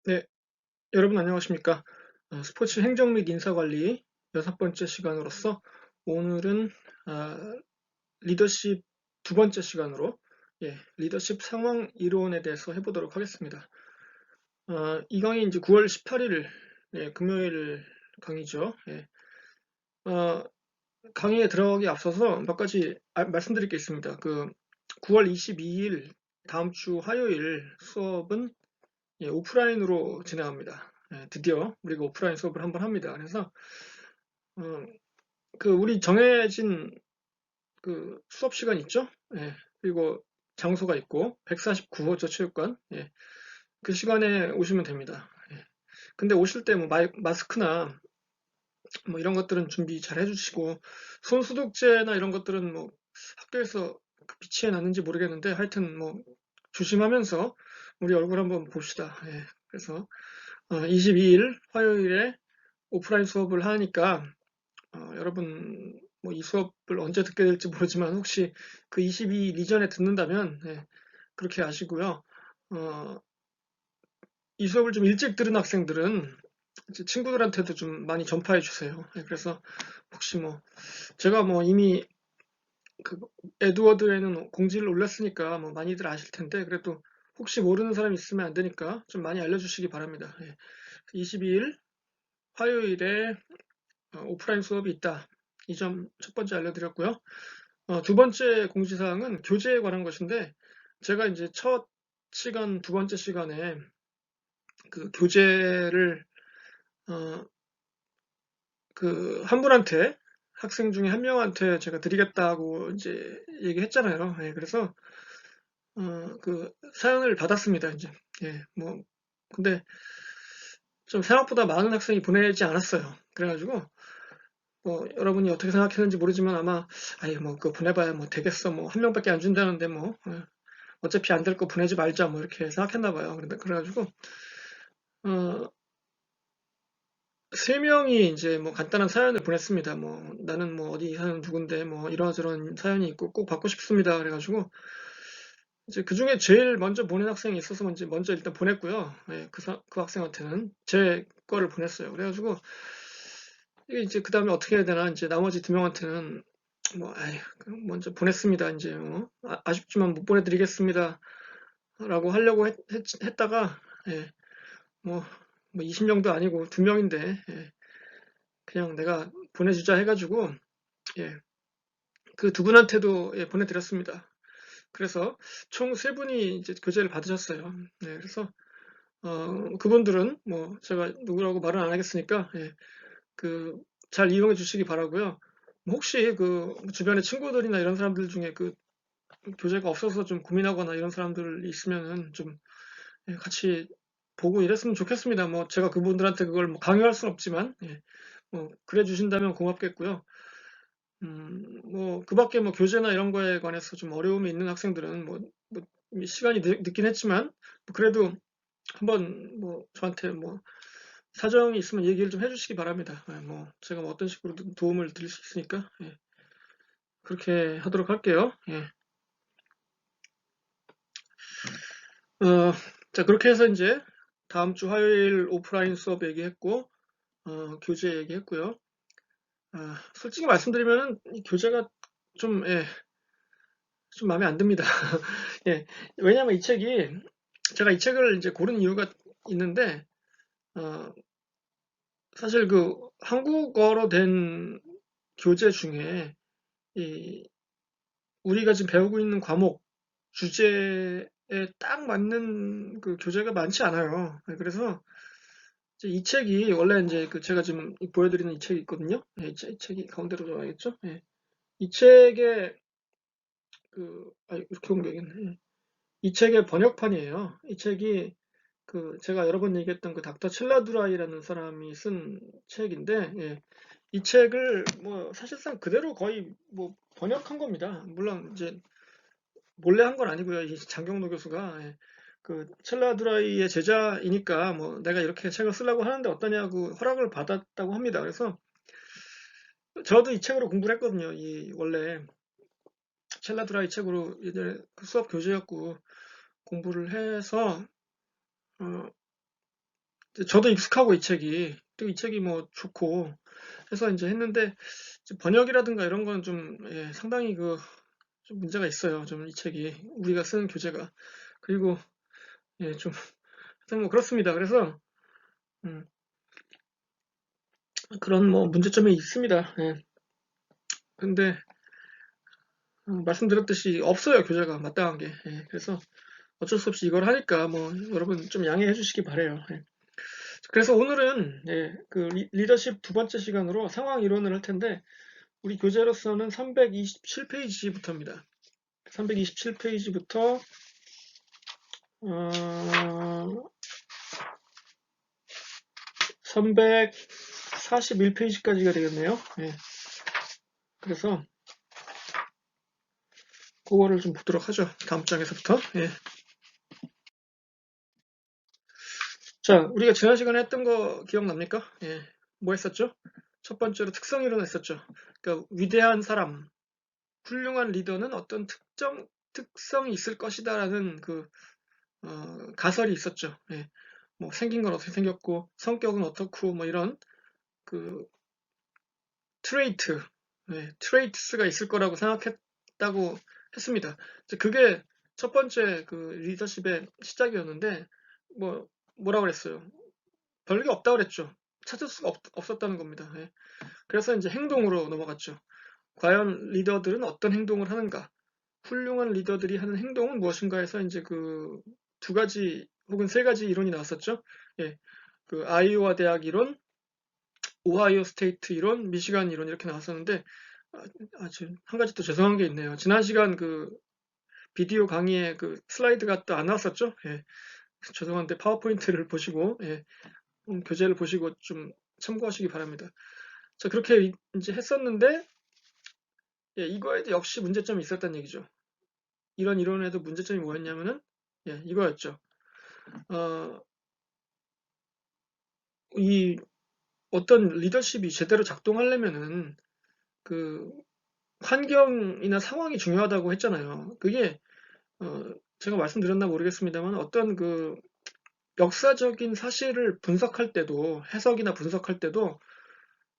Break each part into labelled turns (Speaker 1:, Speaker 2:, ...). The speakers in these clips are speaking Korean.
Speaker 1: 네, 여러분 안녕하십니까? 스포츠 행정 및 인사관리 6번째 시간으로서 오늘은 아, 리더십 두 번째 시간으로 리더십 상황 이론에 대해서 해보도록 하겠습니다. 이 강의 이제 9월 18일 금요일 강의죠. 어, 강의에 들어가기 앞서서 몇 가지 말씀드릴 게 있습니다. 9월 22일 다음 주 화요일 수업은 오프라인으로 진행합니다. 드디어 우리가 오프라인 수업을 한번 합니다. 그래서 어, 우리 정해진 수업 시간 있죠? 그리고 장소가 있고 149호저 체육관 그 시간에 오시면 됩니다. 근데 오실 때 뭐 마스크나 뭐 이런 것들은 준비 잘 해주시고 손 소독제나 이런 것들은 뭐 학교에서 비치해 놨는지 모르겠는데 하여튼 뭐 조심하면서 우리 얼굴 한번 봅시다. 그래서 22일 화요일에 오프라인 수업을 하니까 여러분 뭐 이 수업을 언제 듣게 될지 모르지만 혹시 그 22일 이전에 듣는다면 그렇게 아시고요. 이 수업을 좀 일찍 들은 학생들은 이제 친구들한테도 좀 많이 전파해 주세요. 그래서 혹시 뭐 제가 뭐 이미 그 에드워드에는 공지를 올렸으니까 뭐 많이들 아실 텐데 그래도 혹시 모르는 사람 있으면 안 되니까 좀 많이 알려주시기 바랍니다. 22일 화요일에 오프라인 수업이 있다. 이 점 첫 번째 알려드렸고요. 두 번째 공지사항은 교재에 관한 것인데 제가 이제 첫 시간, 두 번째 시간에 그 교재를 어, 한 분한테 학생 중에 한 명한테 제가 드리겠다고 이제 얘기했잖아요. 그래서 사연을 받았습니다. 이제 뭐 근데 좀 생각보다 많은 학생이 보내지 않았어요. 그래가지고 뭐 여러분이 어떻게 생각했는지 모르지만 아마 아예 뭐 그거 보내봐야 뭐 되겠어 뭐 한 명밖에 안 준다는데 뭐 어차피 안 될 거 보내지 말자 뭐 이렇게 생각했나 봐요. 그래가지고 어, 세 명이 이제 뭐 간단한 사연을 보냈습니다. 뭐 나는 뭐 어디 사는 누군데 뭐 이러저런 사연이 있고 꼭 받고 싶습니다. 그래가지고 이제 그 중에 제일 먼저 보낸 학생이 있어서 먼저 일단 보냈고요. 그 학생한테는 제 거를 보냈어요. 그래가지고 이게 이제 그 다음에 어떻게 해야 되나 이제 나머지 두 명한테는 뭐 아휴 먼저 보냈습니다. 이제 아쉽지만 못 보내드리겠습니다. 라고 하려고 했다가 예, 뭐, 20명도 아니고 두 명인데 그냥 내가 보내주자 해가지고 예, 그 두 분한테도 보내드렸습니다. 그래서 총 세 분이 이제 교재를 받으셨어요. 그래서 그분들은 뭐 제가 누구라고 말은 안 하겠으니까 그 잘 이용해 주시기 바라고요. 뭐 혹시 그 주변에 친구들이나 이런 사람들 중에 그 교재가 없어서 좀 고민하거나 이런 사람들 있으면은 좀 같이 보고 이랬으면 좋겠습니다. 뭐 제가 그분들한테 그걸 뭐 강요할 수는 없지만 뭐 그래 주신다면 고맙겠고요. 뭐 그밖에 뭐 교재나 이런 거에 관해서 좀 어려움이 있는 학생들은 뭐 시간이 늦긴 했지만 뭐 그래도 한번 뭐 저한테 뭐 사정이 있으면 얘기를 좀 해주시기 바랍니다. 뭐 제가 뭐 어떤 식으로 도움을 드릴 수 있으니까 그렇게 하도록 할게요. 어, 자 그렇게 해서 이제 다음 주 화요일 오프라인 수업 얘기했고 교재 얘기했고요. 솔직히 말씀드리면 이 교재가 좀, 좀 마음에 안 듭니다. 예, 왜냐면 이 책이 제가 이 책을 이제 고른 이유가 있는데 어, 사실 그 한국어로 된 교재 중에 이 우리가 지금 배우고 있는 과목 주제에 딱 맞는 그 교재가 많지 않아요. 그래서 이제 이 책이 원래 이제 그 제가 지금 보여드리는 이 책이 있거든요. 이 책이 가운데로 들어가겠죠? 이 책의 이렇게 옮겨야겠네. 이 책의 번역판이에요. 이 책이 제가 여러 번 얘기했던 그 닥터 칠라두라이라는 사람이 쓴 책인데, 이 책을 뭐 사실상 그대로 거의 뭐 번역한 겁니다. 물론 이제 몰래 한 건 아니고요. 이 장경로 교수가 칠라두라이의 제자이니까 뭐 내가 이렇게 책을 쓰려고 하는데 어떠냐고 허락을 받았다고 합니다. 그래서 저도 이 책으로 공부를 했거든요. 이 원래 첼라드라이 책으로 예전에 그 수업 교재였고 공부를 해서 어, 저도 익숙하고 이 책이 또 이 책이 뭐 좋고 해서 이제 했는데 번역이라든가 이런 건 좀 상당히 좀 문제가 있어요. 좀 이 책이 우리가 쓰는 교재가 그리고 좀 하여튼 뭐 그렇습니다. 그래서 음, 그런 뭐 문제점이 있습니다. 예. 근데 말씀드렸듯이 없어요 교재가 마땅한 게. 그래서 어쩔 수 없이 이걸 하니까 뭐 여러분 좀 양해해 주시기 바래요. 그래서 오늘은 그 리더십 두 번째 시간으로 상황 이론을 할 텐데 우리 교재로서는 327페이지부터입니다. 327페이지부터 341페이지까지가 되겠네요. 그래서 그거를 좀 보도록 하죠. 다음 장에서부터. 자, 우리가 지난 시간에 했던 거 기억납니까? 뭐 했었죠? 첫 번째로 특성 이론 했었죠. 그러니까 위대한 사람, 훌륭한 리더는 어떤 특성이 있을 것이다라는 가설이 있었죠. 뭐 생긴 건 어떻게 생겼고 성격은 어떻고 뭐 이런 그 트레이트스가 있을 거라고 생각했다고 했습니다. 그게 첫 번째 그 리더십의 시작이었는데 뭐라 그랬어요? 별게 없다 그랬죠. 찾을 수가 없었다는 겁니다. 그래서 이제 행동으로 넘어갔죠. 과연 리더들은 어떤 행동을 하는가? 훌륭한 리더들이 하는 행동은 무엇인가 해서 이제 그 두 가지 혹은 세 가지 이론이 나왔었죠. 그 아이오와 대학 이론, 오하이오 스테이트 이론, 미시간 이론 이렇게 나왔었는데 한 가지 또 죄송한 게 있네요. 지난 시간 그 비디오 강의에 그 슬라이드가 또 안 나왔었죠. 죄송한데 파워포인트를 보시고 교재를 보시고 좀 참고하시기 바랍니다. 자 그렇게 이제 했었는데 이거에도 역시 문제점이 있었다는 얘기죠. 이런 이론에도 문제점이 뭐였냐면은 이거였죠. 이 어떤 리더십이 제대로 작동하려면은 그 환경이나 상황이 중요하다고 했잖아요. 그게 제가 말씀드렸나 모르겠습니다만 어떤 그 역사적인 사실을 분석할 때도 해석이나 분석할 때도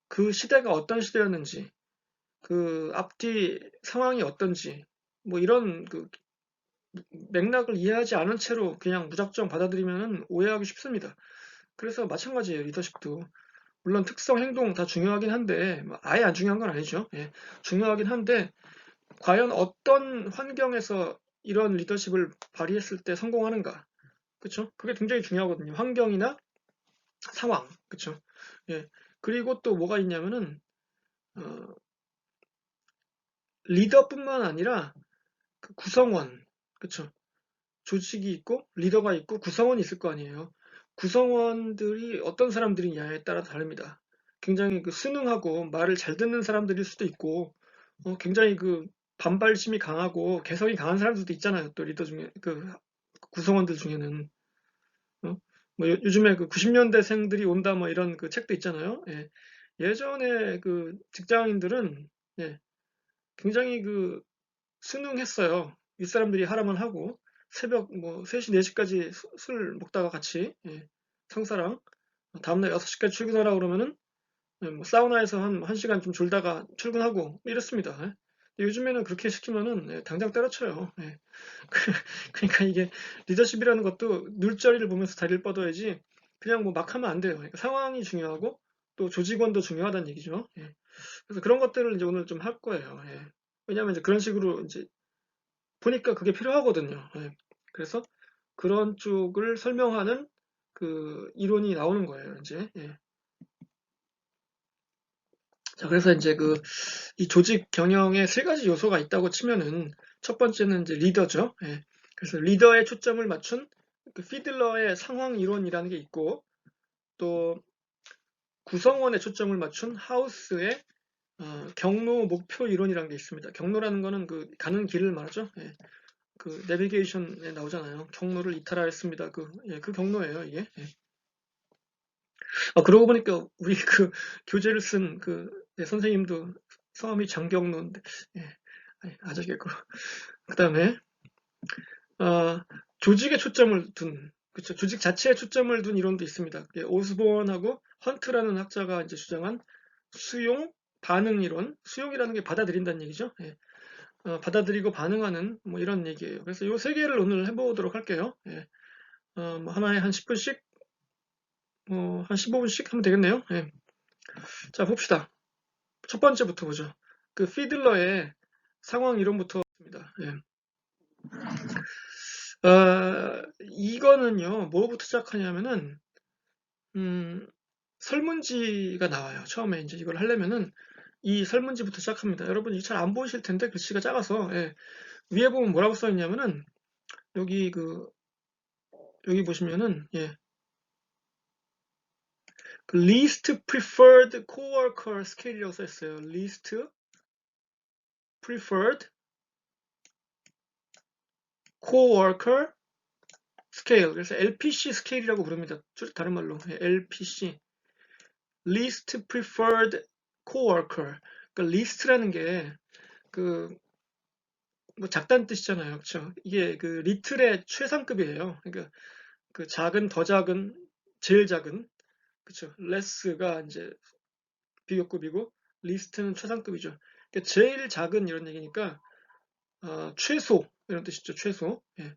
Speaker 1: 그 시대가 어떤 시대였는지 그 앞뒤 상황이 어떤지 뭐 이런 그 맥락을 이해하지 않은 채로 그냥 무작정 받아들이면 오해하기 쉽습니다. 그래서 마찬가지예요, 리더십도. 물론 특성, 행동 다 중요하긴 한데, 뭐 아예 안 중요한 건 아니죠. 중요하긴 한데, 과연 어떤 환경에서 이런 리더십을 발휘했을 때 성공하는가. 그쵸? 그게 굉장히 중요하거든요. 환경이나 상황. 그쵸? 그리고 또 뭐가 있냐면은, 어, 리더뿐만 아니라 그 구성원. 그쵸? 조직이 있고 리더가 있고 구성원이 있을 거 아니에요. 구성원들이 어떤 사람들이냐에 따라 다릅니다. 굉장히 그 순응하고 말을 잘 듣는 사람들일 수도 있고 굉장히 그 반발심이 강하고 개성이 강한 사람들도 있잖아요. 또 리더 중에 그 구성원들 중에는 뭐 요즘에 그 90년대생들이 온다 뭐 이런 그 책도 있잖아요. 예전에 그 직장인들은 굉장히 그 순응했어요. 윗사람들이 하라면 하고 새벽 뭐 3시, 4시까지 술 먹다가 같이 상사랑 다음날 6시까지 출근하라 그러면은 뭐 사우나에서 한 1시간 좀 졸다가 출근하고 이랬습니다. 요즘에는 그렇게 시키면은 당장 때려쳐요. 그러니까 이게 리더십이라는 것도 눈자리를 보면서 다리를 뻗어야지 그냥 뭐 막 하면 안 돼요. 그러니까 상황이 중요하고 또 조직원도 중요하다는 얘기죠. 그래서 그런 것들을 이제 오늘 좀 할 거예요. 왜냐하면 이제 그런 식으로 이제 보니까 그게 필요하거든요. 그래서 그런 쪽을 설명하는 그 이론이 나오는 거예요, 이제. 자, 그래서 이제 이 조직 경영에 세 가지 요소가 있다고 치면은 첫 번째는 이제 리더죠. 그래서 리더에 초점을 맞춘 그 피들러의 상황 이론이라는 게 있고 또 구성원에 초점을 맞춘 하우스의 경로 목표 이론이라는 게 있습니다. 경로라는 거는 그 가는 길을 말하죠. 그 내비게이션에 나오잖아요. 경로를 이탈하였습니다. 그 경로예요, 이게. 그러고 보니까 우리 그 교재를 쓴 선생님도 성함이 장경로인데, 아저씨고. 그 다음에, 조직에 초점을 둔 그쵸. 조직 자체에 초점을 둔 이론도 있습니다. 오스본하고 헌트라는 학자가 이제 주장한 수용 반응 이론, 수용이라는 게 받아들인다는 얘기죠. 예. 받아들이고 반응하는 뭐 이런 얘기예요. 그래서 요 세 개를 오늘 해보도록 할게요. 예. 뭐 하나에 한 10분씩, 한 15분씩 하면 되겠네요. 예. 자, 봅시다. 첫 번째부터 보죠. 그 피들러의 상황 이론부터 봅니다. 예. 이거는요, 뭐부터 시작하냐면은, 설문지가 나와요. 처음에 이제 이걸 하려면은 이 설문지부터 시작합니다. 여러분, 이게 잘 안 보이실 텐데 글씨가 작아서, 예. 위에 보면 뭐라고 써 있냐면은, 여기 여기 보시면은, 예. 그 least preferred coworker 스케일이라고 써 있어요. least preferred coworker 스케일. 그래서 LPC 스케일이라고 부릅니다. 다른 말로. 예, LPC. least preferred coworker. 그러니까 list라는 게 그 뭐 작다는 뜻이잖아요. 그렇죠? 이게 그 리틀의 최상급이에요. 그러니까 그 작은, 더 작은, 제일 작은. 그렇죠? less가 이제 비교급이고 리스트는 최상급이죠. 그러니까 제일 작은 이런 얘기니까 최소 이런 뜻이죠. 최소. 예.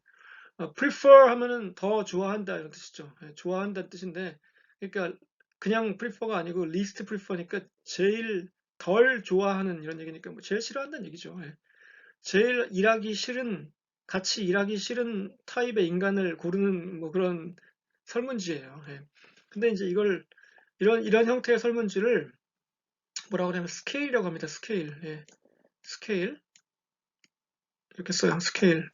Speaker 1: prefer 하면은 더 좋아한다 이런 뜻이죠. 예, 좋아한다는 뜻인데, 그러니까 그냥 prefer가 아니고 least prefer니까 제일 덜 좋아하는 이런 얘기니까 뭐 제일 싫어한다는 얘기죠. 예. 제일 일하기 싫은, 같이 일하기 싫은 타입의 인간을 고르는 뭐 그런 설문지예요. 예. 근데 이제 이런 형태의 설문지를 뭐라고 하냐면 스케일이라고 합니다. 스케일. 예. 스케일. 이렇게 써요. 스케일.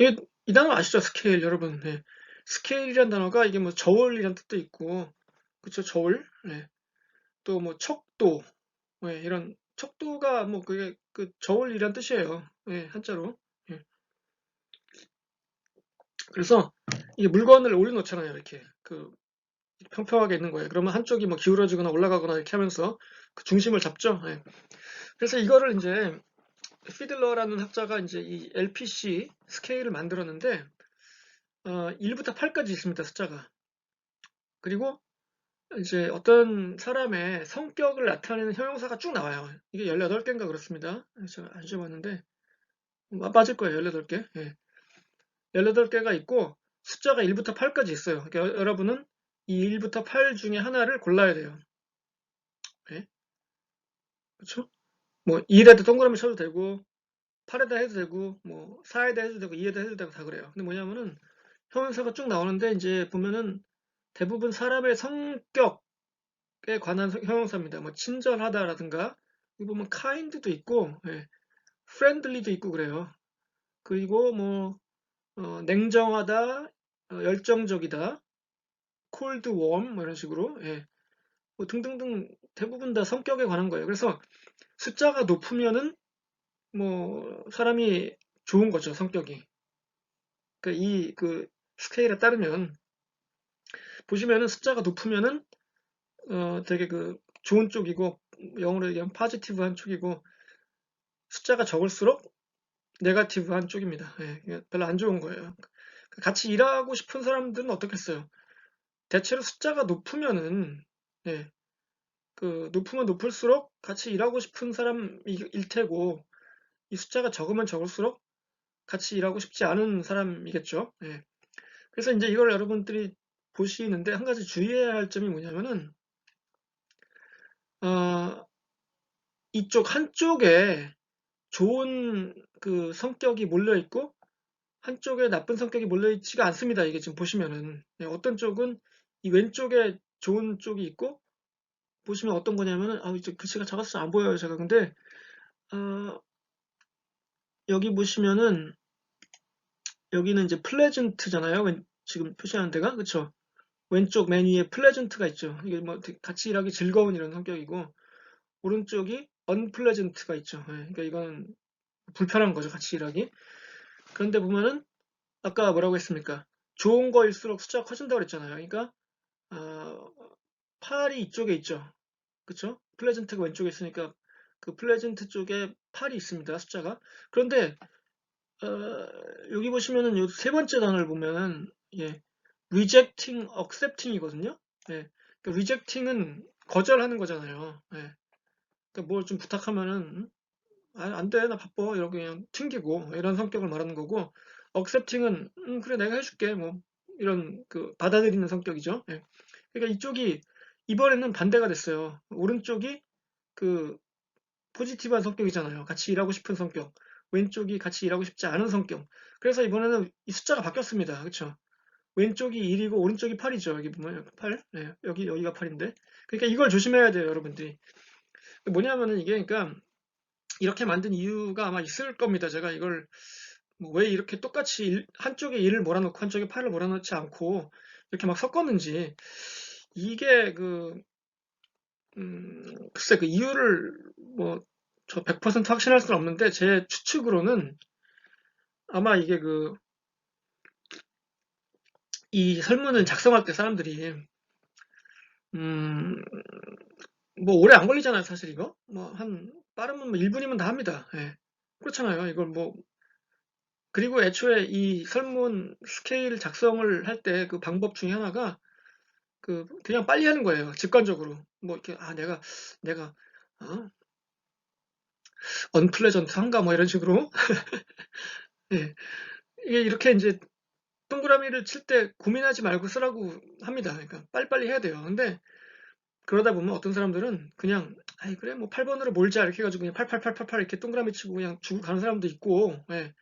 Speaker 1: 예. 이 단어 아시죠? 스케일, 여러분. 예. 스케일이란 단어가 이게 뭐 저울이란 뜻도 있고, 그쵸? 저울. 예. 또 뭐 척도. 예. 이런 척도가 뭐 그게 그 저울이란 뜻이에요. 예. 한자로. 예. 그래서 이게 물건을 올려놓잖아요. 이렇게 평평하게 있는 거예요. 그러면 한쪽이 뭐 기울어지거나 올라가거나 이렇게 하면서 그 중심을 잡죠. 예. 그래서 이거를 이제 피들러라는 학자가 이제 이 LPC 스케일을 만들었는데 1부터 8까지 있습니다. 숫자가. 그리고 이제 어떤 사람의 성격을 나타내는 형용사가 쭉 나와요. 이게 18개인가 그렇습니다. 제가 안 적어봤는데 맞을 거예요. 18개. 예. 18개가 있고 숫자가 1부터 8까지 있어요. 그러니까 여러분은 이 1부터 8 중에 하나를 골라야 돼요. 예? 그렇죠? 뭐 2에다 동그라미 쳐도 되고 8에다 해도 되고 뭐 4에다 해도 되고 2에다 해도 되고 다 그래요. 근데 뭐냐면은 형용사가 쭉 나오는데 이제 보면은 대부분 사람의 성격에 관한 형용사입니다. 뭐 친절하다라든가 여기 보면 kind도 있고 예, friendly도 있고 그래요. 그리고 뭐 냉정하다, 열정적이다, cold, warm 뭐 이런 식으로 예, 뭐 등등등 대부분 다 성격에 관한 거예요. 그래서 숫자가 높으면은 뭐 사람이 좋은 거죠, 성격이. 그러니까 스케일에 따르면 보시면은 숫자가 높으면은 되게 좋은 쪽이고 영어로 얘기하면 파지티브한 쪽이고 숫자가 적을수록 네거티브한 쪽입니다. 예, 별로 안 좋은 거예요. 같이 일하고 싶은 사람들은 어떻겠어요? 대체로 숫자가 높으면은 예, 높으면 높을수록 같이 일하고 싶은 사람일 테고 이 숫자가 적으면 적을수록 같이 일하고 싶지 않은 사람이겠죠. 예. 그래서 이제 이걸 여러분들이 보시는데 한 가지 주의해야 할 점이 뭐냐면은 어, 이쪽 한쪽에 좋은 성격이 몰려 있고 한쪽에 나쁜 성격이 몰려 있지가 않습니다. 이게 지금 보시면은 어떤 쪽은 이 왼쪽에 좋은 쪽이 있고 보시면 어떤 거냐면은 이제 글씨가 작아서 안 보여요 제가. 근데 어, 여기 보시면은 여기는 이제 플레전트잖아요. 지금 표시하는 데가 그쵸? 왼쪽 맨 위에 플레전트가 있죠. 이게 뭐 같이 일하기 즐거운 이런 성격이고 오른쪽이 언플레전트가 있죠. 그러니까 이건 불편한 거죠. 같이 일하기. 그런데 보면은 아까 뭐라고 했습니까? 좋은 거일수록 숫자가 커진다고 그랬잖아요. 그러니까 어, 8이 이쪽에 있죠. 그쵸? 플레전트가 왼쪽에 있으니까 그 플레전트 쪽에 8이 있습니다. 숫자가. 그런데 여기 보시면은 요 세 번째 단어를 보면은, 예, rejecting, accepting이거든요. 예, 그 rejecting은 거절하는 거잖아요. 예, 그러니까 뭘 좀 부탁하면은, 안 돼, 나 바빠, 이러고 그냥 튕기고, 이런 성격을 말하는 거고, accepting은, 그래, 내가 해줄게, 뭐, 이런, 받아들이는 성격이죠. 예. 그러니까 이쪽이, 이번에는 반대가 됐어요. 오른쪽이, 그, 포지티브한 성격이잖아요. 같이 일하고 싶은 성격. 왼쪽이 같이 일하고 싶지 않은 성격. 그래서 이번에는 이 숫자가 바뀌었습니다. 그쵸? 왼쪽이 1이고 오른쪽이 8이죠. 여기 보면 8. 네, 여기가 8인데. 그러니까 이걸 조심해야 돼요, 여러분들이. 뭐냐면은 이게 그러니까 이렇게 만든 이유가 아마 있을 겁니다. 제가 이걸 뭐왜 이렇게 똑같이 한쪽에 1을 몰아넣고 한쪽에 8을 몰아넣지 않고 이렇게 막 섞었는지 이게 글쎄 그 이유를 뭐 저 100% 확신할 수는 없는데 제 추측으로는 아마 이게 이 설문을 작성할 때 사람들이 음, 뭐 오래 안 걸리잖아요, 사실 이거. 뭐 한 빠르면 뭐 1분이면 다 합니다. 예. 그렇잖아요. 이걸 뭐 그리고 애초에 이 설문 스케일 작성을 할 때 그 방법 중에 하나가 그냥 빨리 하는 거예요. 직관적으로. 뭐 이렇게 내가 어? 언플레전트한가 뭐 이런 식으로. 예. 이게 이렇게 이제 동그라미를 칠 때 고민하지 말고 쓰라고 합니다. 그러니까 빨리빨리 해야 돼요. 근데 그러다 보면 어떤 사람들은 그냥 아이 그래 뭐 8번으로 몰자 이렇게 해가지고 그냥 888888 이렇게 동그라미 치고 그냥 주고 가는 사람도 있고 예.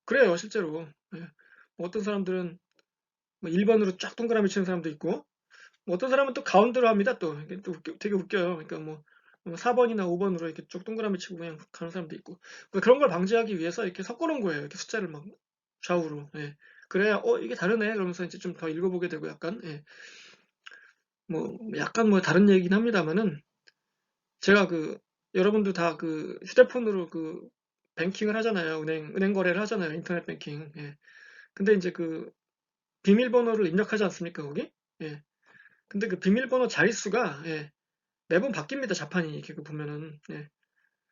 Speaker 1: 그래요 실제로 예. 뭐 어떤 사람들은 뭐 1번으로 쫙 동그라미 치는 사람도 있고 뭐 어떤 사람은 또 가운데로 합니다 또 이게 또 되게 웃겨요 그러니까 뭐 4번이나 5번으로 이렇게 쭉 동그라미 치고 그냥 가는 사람도 있고 그런 걸 방지하기 위해서 이렇게 섞어 놓은 거예요 이렇게 숫자를 막 좌우로 예. 그래야 이게 다르네 그러면서 이제 좀 더 읽어보게 되고 약간 예. 뭐 약간 뭐 다른 얘기긴 합니다만은 제가 여러분도 다 휴대폰으로 뱅킹을 하잖아요. 은행 거래를 하잖아요. 인터넷 뱅킹. 예. 근데 이제 비밀번호를 입력하지 않습니까, 거기? 예. 근데 그 비밀번호 자릿수가, 예, 매번 바뀝니다. 자판이. 이렇게 보면은. 예.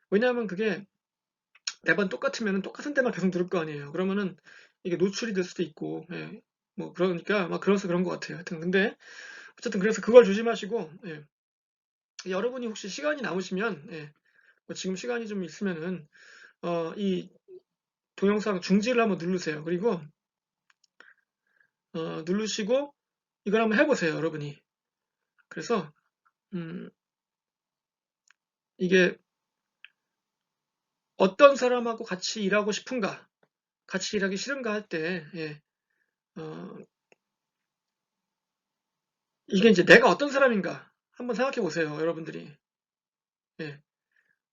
Speaker 1: 왜냐하면 그게 매번 똑같으면 똑같은 데만 계속 누를 거 아니에요. 그러면은 이게 노출이 될 수도 있고, 예. 뭐 그러니까 막 그래서 그런 것 같아요. 하여튼 근데 어쨌든 그래서 그걸 조심하시고, 예. 여러분이 혹시 시간이 남으시면, 예. 뭐 지금 시간이 좀 있으면은 이 동영상 중지를 한번 누르세요. 그리고 누르시고 이걸 한번 해보세요, 여러분이. 그래서 음, 이게 어떤 사람하고 같이 일하고 싶은가, 같이 일하기 싫은가 할 때, 예, 어, 이게 이제 내가 어떤 사람인가 한번 생각해 보세요, 여러분들이. 예.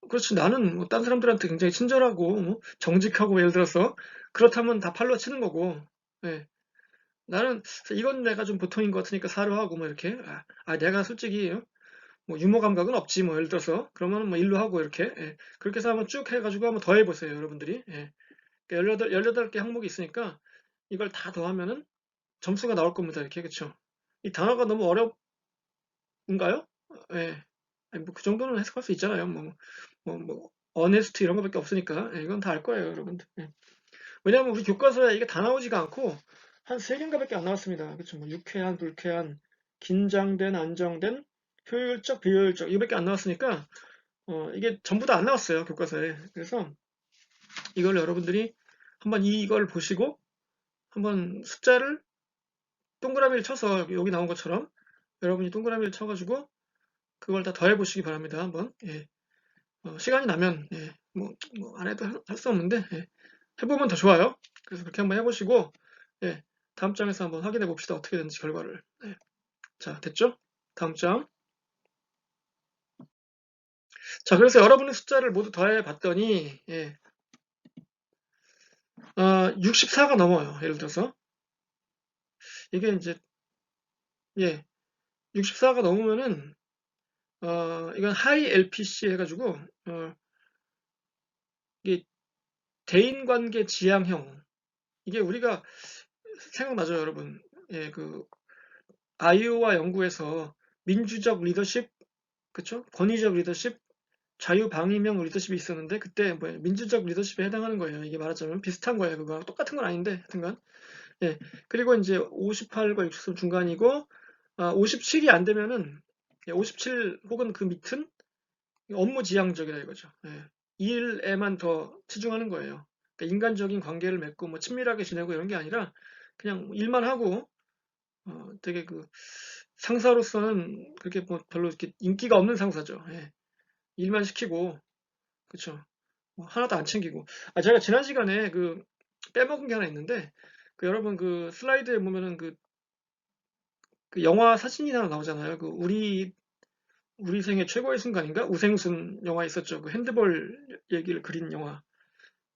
Speaker 1: 그렇지, 나는 뭐 딴 사람들한테 굉장히 친절하고 뭐 정직하고 예를 들어서 그렇다면 다 팔로 치는 거고, 예. 나는 이건 내가 좀 보통인 것 같으니까 사료하고 뭐 이렇게 내가 솔직히 뭐 유머 감각은 없지 뭐 예를 들어서 그러면 뭐 일로 하고 이렇게 예. 그렇게 해서 한번 쭉 해가지고 한번 더 해보세요 여러분들이 예. 18개 항목이 있으니까 이걸 다 더하면은 점수가 나올 겁니다 이렇게 그쵸 이 단어가 너무 어려운가요? 예. 아니, 뭐그 정도는 해석할 수 있잖아요 어네스트 이런 거밖에 없으니까 예, 이건 다 알 거예요 여러분들 예. 왜냐하면 우리 교과서에 이게 다 나오지가 않고 한 3개인가밖에 안 나왔습니다 그쵸 뭐 유쾌한 불쾌한 긴장된 안정된 효율적 비효율적 이거밖에 안 나왔으니까 이게 전부 다 안 나왔어요, 교과서에. 그래서 이걸 여러분들이 한번 이걸 보시고 한번 숫자를 동그라미를 쳐서 여기 나온 것처럼 여러분이 동그라미를 쳐가지고 그걸 다 더해 보시기 바랍니다. 한번 예. 시간이 나면 예. 안 해도 할 수 없는데 예. 해보면 더 좋아요. 그래서 그렇게 한번 해보시고 예. 다음 장에서 한번 확인해 봅시다. 어떻게 되는지 결과를. 예. 자, 됐죠? 다음 장. 자, 그래서 여러분의 숫자를 모두 더해 봤더니 예. 64가 넘어요. 예를 들어서 이게 이제 예, 64가 넘으면은 이건 하이 LPC 해가지고 이게 대인관계 지향형 이게 우리가 생각나죠, 여러분? 예, 아이오와 연구에서 민주적 리더십, 그쵸? 권위적 리더십, 자유방위명 리더십이 있었는데 그때 뭐 민주적 리더십에 해당하는 거예요. 이게 말하자면 비슷한 거예요. 그거랑 똑같은 건 아닌데 하여튼간. 예. 그리고 이제 58과 60 중간이고 57이 안 되면은 57 혹은 그 밑은 업무지향적이다 이거죠. 예. 일에만 더 치중하는 거예요. 그러니까 인간적인 관계를 맺고 뭐 친밀하게 지내고 이런 게 아니라 그냥 일만 하고 되게 그 상사로서는 그렇게 뭐 별로 이렇게 인기가 없는 상사죠. 예. 일만 시키고 그쵸. 뭐 하나도 안 챙기고. 제가 지난 시간에 그 빼먹은 게 하나 있는데 그 여러분 그 슬라이드에 보면은 그 영화 사진이 하나 나오잖아요. 그 우리 생애 최고의 순간인가? 우생순 영화 있었죠. 그 핸드볼 얘기를 그린 영화.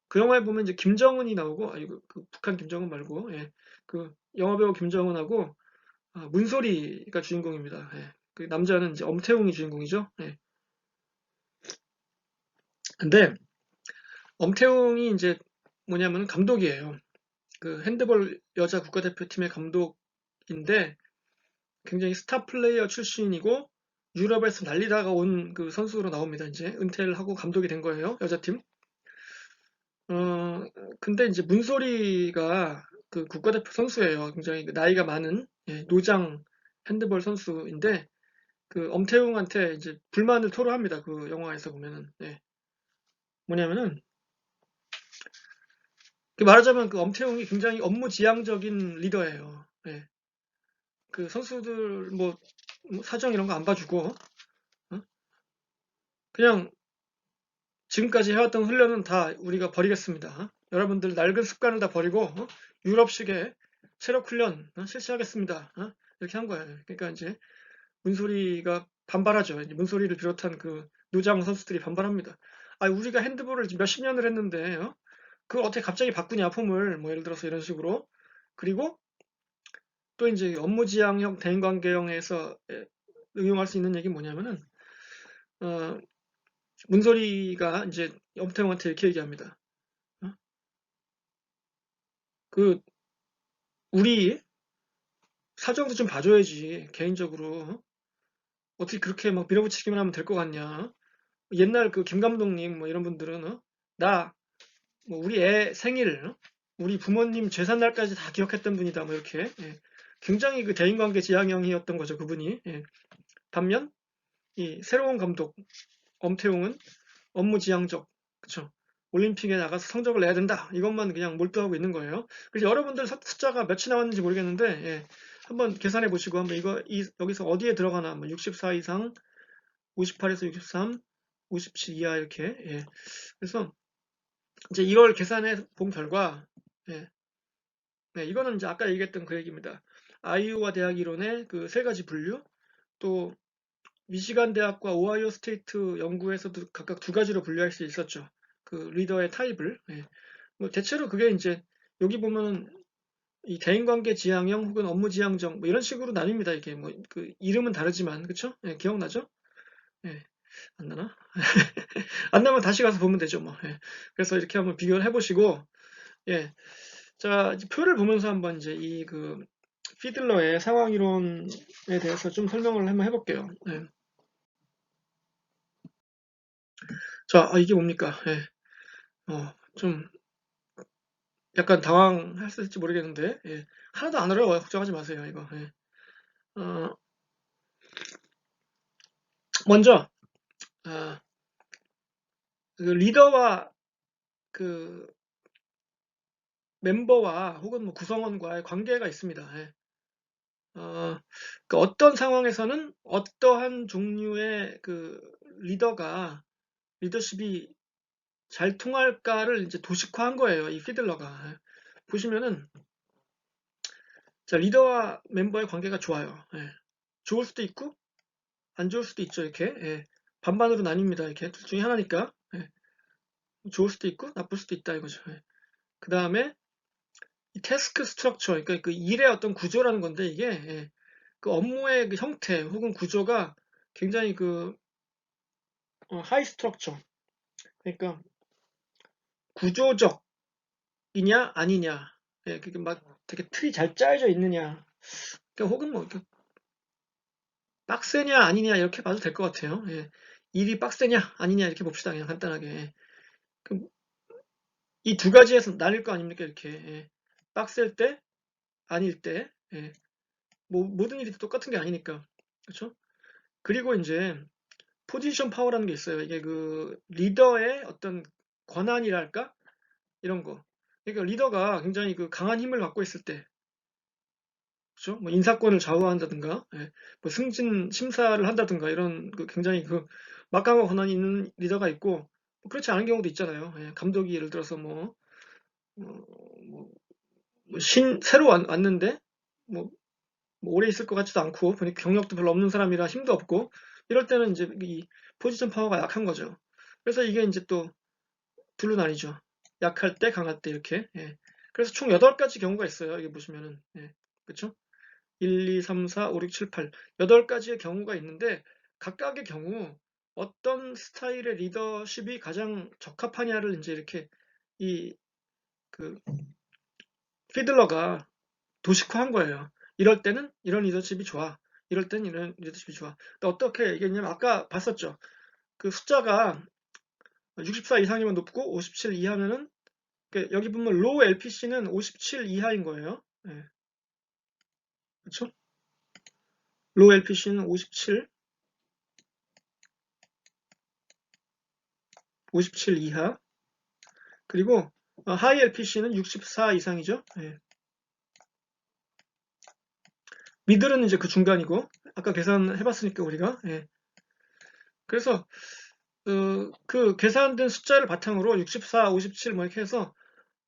Speaker 1: 그 영화에 보면 이제 김정은이 나오고, 이거 그 북한 김정은 말고, 예. 그 영화배우 김정은하고 문소리가 주인공입니다. 예. 그 남자는 이제 엄태웅이 주인공이죠. 예. 근데 엄태웅이 이제 뭐냐면 감독이에요. 그 핸드볼 여자 국가대표팀의 감독인데 굉장히 스타 플레이어 출신이고 유럽에서 날리다가 온 그 선수로 나옵니다. 이제 은퇴를 하고 감독이 된 거예요. 여자팀. 어, 근데 이제 문소리가 그 국가대표 선수예요. 굉장히 그 나이가 많은 노장 핸드볼 선수인데 그 엄태웅한테 이제 불만을 토로합니다. 그 영화에서 보면은 뭐냐면은 그 말하자면 그 엄태웅이 굉장히 업무지향적인 리더예요. 그 선수들 뭐 사정 이런 거 안 봐주고 어? 그냥 지금까지 해왔던 훈련은 다 우리가 버리겠습니다. 여러분들 낡은 습관을 다 버리고 유럽식의 체력 훈련 실시하겠습니다. 이렇게 한 거예요. 그러니까 이제 문소리가 반발하죠. 이제 문소리를 비롯한 그 노장 선수들이 반발합니다. 우리가 핸드볼을 몇십 년을 했는데 그걸 어떻게 갑자기 바꾸냐 폼을 뭐 예를 들어서 이런 식으로 그리고 또 이제 업무지향형 대인관계형에서 응용할 수 있는 얘기 뭐냐면은 어, 문소리가 이제 엄태웅한테 이렇게 얘기합니다. 어? 그 우리 사정도 좀 봐줘야지 개인적으로 어떻게 그렇게 막 밀어붙이기만 하면 될 것 같냐? 옛날 그 김 감독님 뭐 이런 분들은 나 뭐 우리 애 생일, 우리 부모님 제삿 날까지 다 기억했던 분이다 뭐 이렇게 굉장히 그 대인관계 지향형이었던 거죠 그분이. 반면 이 새로운 감독 엄태웅은 업무지향적, 그쵸? 올림픽에 나가서 성적을 내야 된다. 이것만 그냥 몰두하고 있는 거예요. 그래서 여러분들 숫자가 몇이 나왔는지 모르겠는데, 한번 계산해 보시고, 한번 여기서 어디에 들어가나, 뭐 64 이상, 58에서 63, 57 이하, 이렇게, 그래서 이제 이걸 계산해 본 결과, 예, 이거는 이제 아까 얘기했던 그 얘기입니다. 아이오와 대학 이론의 그 세 가지 분류, 또 미시간 대학과 오하이오 스테이트 연구에서도 각각 두 가지로 분류할 수 있었죠. 그 리더의 타입을. 뭐 대체로 그게 이제 여기 보면은 이 대인관계 지향형 혹은 업무 지향적 뭐 이런 식으로 나뉩니다. 이게 뭐 그 이름은 다르지만 그쵸? 기억나죠? 예, 안 나나? 안 나면 다시 가서 보면 되죠. 뭐. 그래서 이렇게 한번 비교를 해보시고 예. 자, 이제 표를 보면서 한번 이제 이 그 피들러의 상황 이론에 대해서 좀 설명을 한번 해볼게요. 자, 이게 뭡니까? 좀 약간 당황했을지 모르겠는데, 하나도 안 어려워요. 걱정하지 마세요, 이거. 어, 먼저, 아, 그 리더와 그 멤버와 혹은 뭐 구성원과의 관계가 있습니다. 그 어떤 상황에서는 어떠한 종류의 그 리더십이 잘 통할까를 이제 도식화한 거예요, 이 피들러가. 보시면은, 자, 리더와 멤버의 관계가 좋아요. 좋을 수도 있고, 안 좋을 수도 있죠, 이렇게. 반반으로 나뉩니다, 이렇게. 둘 중에 하나니까. 좋을 수도 있고, 나쁠 수도 있다, 이거죠. 그 다음에, 이 태스크 스트럭처, 그러니까 그 일의 어떤 구조라는 건데, 이게, 그 업무의 그 형태 혹은 구조가 굉장히 그, 하이 스트럭처. 그러니까, 구조적이냐, 아니냐. 그게 막 되게 틀이 잘 짜여져 있느냐. 그러니까 혹은 뭐, 빡세냐, 아니냐, 이렇게 봐도 될 것 같아요. 일이 빡세냐 아니냐 이렇게 봅시다. 그냥 간단하게. 그럼 이 두 가지에서 나뉠 거 아닙니까? 이렇게. 예. 빡셀 때, 아닐 때. 예. 뭐 모든 일이 똑같은 게 아니니까. 그렇죠? 그리고 이제 포지션 파워라는 게 있어요. 이게 그 리더의 어떤 권한이랄까? 이런 거. 그러니까 리더가 굉장히 그 강한 힘을 갖고 있을 때, 그렇죠? 뭐 인사권을 좌우한다든가, 예. 뭐 승진 심사를 한다든가 이런 그 굉장히 그 막강한 권한이 있는 리더가 있고, 뭐 그렇지 않은 경우도 있잖아요. 예. 감독이 예를 들어서 뭐, 뭐, 새로 왔는데 뭐, 뭐 오래 있을 것 같지도 않고 보니까 경력도 별로 없는 사람이라 힘도 없고 이럴 때는 이제 이 포지션 파워가 약한 거죠. 그래서 이게 이제 또 둘로 나뉘죠. 약할 때, 강할 때 이렇게. 예. 그래서 총 8가지 경우가 있어요. 이게 보시면은. 예. 그쵸? 1, 2, 3, 4, 5, 6, 7, 8. 8가지의 경우가 있는데 각각의 경우 어떤 스타일의 리더십이 가장 적합하냐를 이제 이렇게 이 그 피들러가 도식화한 거예요. 이럴 때는 이런 리더십이 좋아. 이럴 때는 이런 리더십이 좋아. 또 어떻게 얘기했냐면 아까 봤었죠. 그 숫자가 64 이상이면 높고 57 이하면은 여기 보면 로우 LPC는 57 이하인 거예요. 예, 그렇죠? 로우 LPC는 57 이하. 그리고 하이 LPC는 64 이상이죠. 예. 미들은 이제 그 중간이고 아까 계산해봤으니까 우리가. 예. 그래서 그 계산된 숫자를 바탕으로 64, 57 뭐 이렇게 해서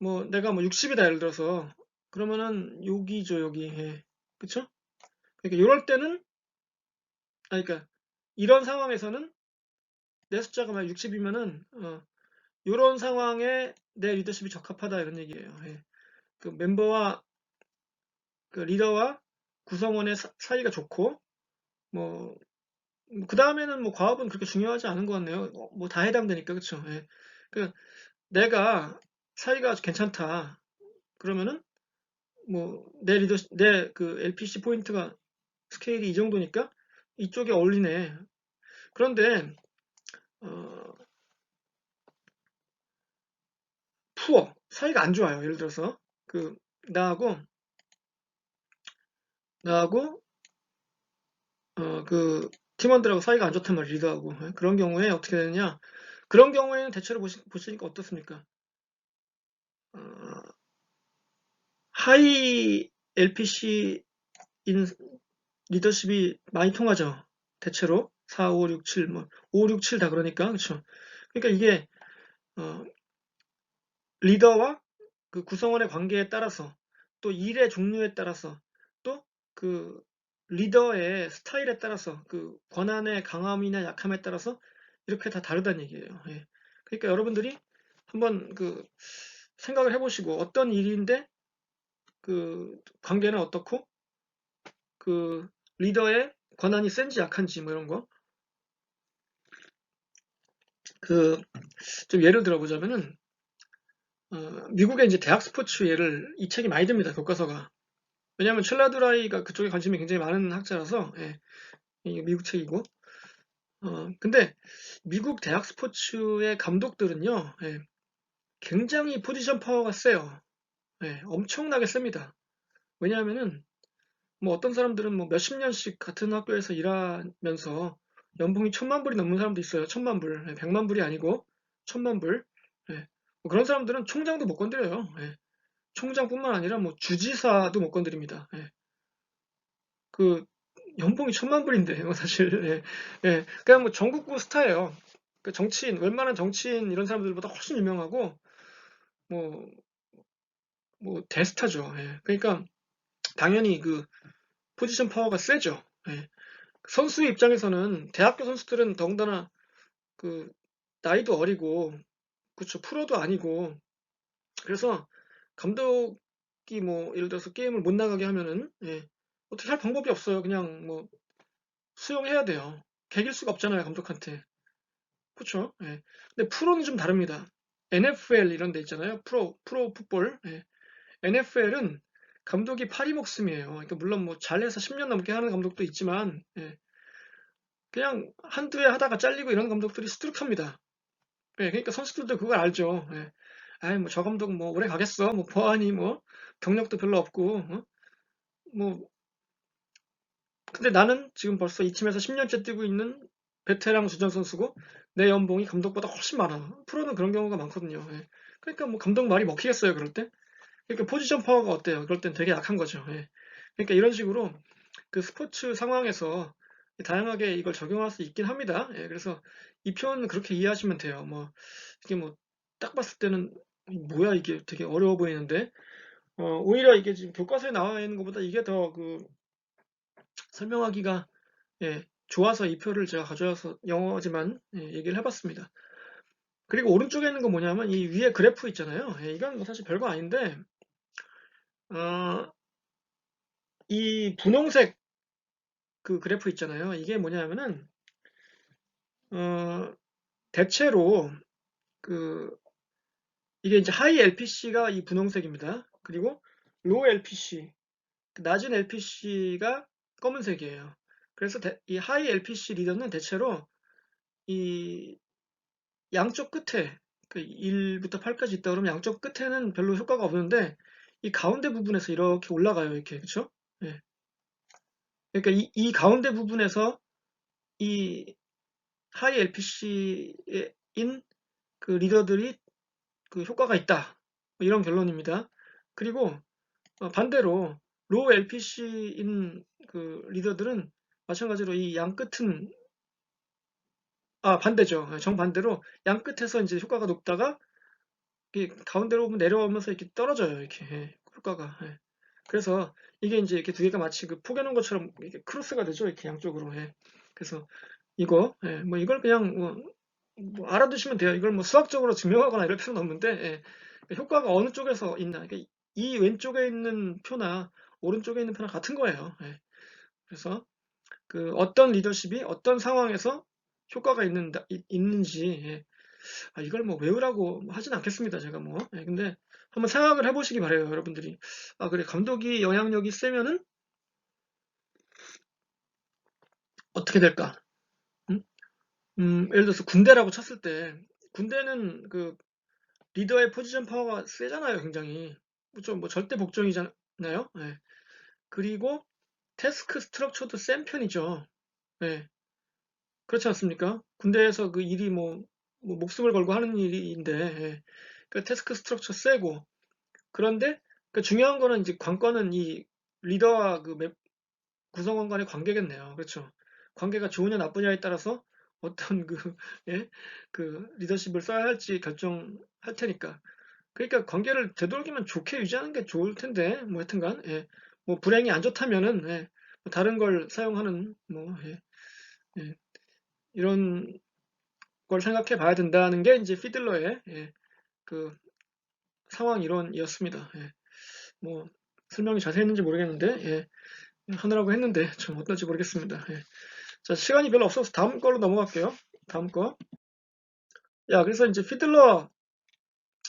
Speaker 1: 뭐 내가 뭐 60이다 예를 들어서 그러면은 여기죠 여기. 예. 그쵸? 그러니까 이럴 때는 그러니까 이런 상황에서는 내 숫자가 막 60이면은 이런 상황에 내 리더십이 적합하다 이런 얘기예요. 예. 그 멤버와 그 리더와 구성원의 사이가 좋고 뭐 그 다음에는 뭐 과업은 그렇게 중요하지 않은 것 같네요. 뭐 다 해당되니까 그쵸? 예. 그 내가 사이가 괜찮다 그러면은 뭐 내 그 LPC 포인트가 스케일이 이 정도니까 이쪽에 어울리네. 그런데 어, 푸어 사이가 안 좋아요. 예를 들어서 그 나하고 나하고 그 팀원들하고 사이가 안 좋단 말이에요. 리더하고. 예, 그런 경우에 어떻게 되느냐? 그런 경우에는 대체로 보시니까 어떻습니까? 어, 하이 LPC인 리더십이 많이 통하죠. 대체로 4, 5, 6, 7, 뭐 5, 6, 7 다 그러니까 그렇죠. 그러니까 이게 어, 리더와 그 구성원의 관계에 따라서 또 일의 종류에 따라서 또 그 리더의 스타일에 따라서 그 권한의 강함이나 약함에 따라서 이렇게 다 다르다는 얘기예요. 예. 그러니까 여러분들이 한번 그 생각을 해보시고 어떤 일인데 그 관계는 어떻고 그 리더의 권한이 센지 약한지 뭐 이런 거 그 좀 예를 들어보자면은 미국의 이제 대학 스포츠 예를 이 책이 많이 듭니다. 교과서가. 왜냐하면 첼라두라이가 그쪽에 관심이 굉장히 많은 학자라서 예, 이게 미국 책이고 근데 미국 대학 스포츠의 감독들은요 예, 굉장히 포지션 파워가 세요. 예, 엄청나게 셉니다. 왜냐하면은 뭐 어떤 사람들은 뭐 몇십 년씩 같은 학교에서 일하면서 연봉이 1,000만 불이 넘는 사람도 있어요. 1,000만 불, 예, 100만 불이 아니고 1,000만 불. 예, 뭐 그런 사람들은 총장도 못 건드려요. 예, 총장뿐만 아니라 뭐 주지사도 못 건드립니다. 예, 그 연봉이 1,000만 불인데 사실 그냥 뭐 전국구 스타예요. 그 정치인 웬만한 정치인 이런 사람들보다 훨씬 유명하고 뭐 대스타죠. 예. 그러니까 당연히 그 포지션 파워가 세죠. 예. 선수의 입장에서는 대학교 선수들은 더군다나 그 나이도 어리고 그쵸 프로도 아니고 그래서 감독이 뭐 예를 들어서 게임을 못 나가게 하면은 어떻게 할 방법이 없어요. 그냥 뭐 수용해야 돼요. 개길 수가 없잖아요, 감독한테. 그쵸? 예. 근데 프로는 좀 다릅니다. NFL 이런 데 있잖아요. 프로 풋볼. 예. NFL은 감독이 파리 목숨이에요. 그러니까 물론 뭐 잘해서 10년 넘게 하는 감독도 있지만, 그냥 한두 해 하다가 잘리고 이런 감독들이 수두룩합니다. 예, 그러니까 선수들도 그걸 알죠. 예. 아이, 뭐, 저 감독 뭐, 오래 가겠어. 뭐, 보안이 뭐, 경력도 별로 없고, 뭐, 근데 나는 지금 벌써 이 팀에서 10년째 뛰고 있는 베테랑 주전 선수고, 내 연봉이 감독보다 훨씬 많아. 프로는 그런 경우가 많거든요. 예. 그러니까 뭐, 감독 말이 먹히겠어요, 그럴 때? 그러니까 포지션 파워가 어때요? 그럴 땐 되게 약한 거죠. 예. 그러니까 이런 식으로 그 스포츠 상황에서 다양하게 이걸 적용할 수 있긴 합니다. 예, 그래서 이 표현은 그렇게 이해하시면 돼요. 뭐 이게 뭐 딱 봤을 때는 뭐야 이게 되게 어려워 보이는데 오히려 이게 지금 교과서에 나와 있는 것보다 이게 더 그 설명하기가 좋아서 이 표를 제가 가져와서 영어지만 얘기를 해봤습니다. 그리고 오른쪽에 있는 거 뭐냐면 이 위에 그래프 있잖아요. 이건 뭐 사실 별거 아닌데 어, 이 분홍색 그 그래프 있잖아요. 이게 뭐냐면은 어, 대체로 그 이게 이제 하이 LPC가 이 분홍색입니다. 그리고 로우 LPC, 낮은 LPC가 검은색이에요. 그래서 이 하이 LPC 리더는 대체로 이 양쪽 끝에 그 1부터 8까지 있다 그러면 양쪽 끝에는 별로 효과가 없는데 이 가운데 부분에서 이렇게 올라가요. 이렇게 그렇죠? 예. 그러니까 이 가운데 부분에서 이 하이 LPC인 그 리더들이 그 효과가 있다. 뭐 이런 결론입니다. 그리고 반대로 로우 LPC인 그 리더들은 마찬가지로 이 양 끝은 반대죠. 정반대로 양 끝에서 이제 효과가 높다가 가운데로 내려오면서 이렇게 떨어져요. 이렇게 효과가. 그래서 이게 이제 이렇게 두 개가 마치 그 포개놓은 것처럼 이렇게 크로스가 되죠. 이렇게 양쪽으로. 그래서 이거 뭐 이걸 그냥 뭐 알아두시면 돼요. 이걸 뭐 수학적으로 증명하거나 이럴 필요는 없는데 효과가 어느 쪽에서 있나. 그러니까 이 왼쪽에 있는 표나 오른쪽에 있는 표나 같은 거예요. 그래서 그 어떤 리더십이 어떤 상황에서 효과가 있는지 이걸 뭐 외우라고 하진 않겠습니다. 제가 뭐. 근데 한번 생각을 해보시기 바래요. 여러분들이. 그래 감독이 영향력이 세면은 어떻게 될까? 음? 예를 들어서 군대라고 쳤을 때 군대는 그 리더의 포지션 파워가 세잖아요, 굉장히. 뭐 절대 복종이잖아요. 그리고 태스크 스트럭처도 센 편이죠. 예. 그렇지 않습니까? 군대에서 그 일이 뭐 목숨을 걸고 하는 일인데, 그 태스크 스트럭처 세고, 그런데 그 중요한 거는 이제 관건은 이 리더와 그 구성원 간의 관계겠네요. 그렇죠. 관계가 좋으냐 나쁘냐에 따라서 어떤 예? 그 리더십을 써야 할지 결정할 테니까. 그러니까 관계를 되도록이면 좋게 유지하는 게 좋을 텐데, 뭐 하여튼간, 뭐 불행이 안 좋다면은, 뭐 다른 걸 사용하는, 예, 이런 걸 생각해 봐야 된다는 게 이제 피들러의 그 상황 이론이었습니다. 뭐 설명이 자세히 했는지 모르겠는데, 하느라고 했는데 좀 어떨지 모르겠습니다. 자, 시간이 별로 없어서 다음 걸로 넘어갈게요. 다음 거. 야, 그래서 이제 피들러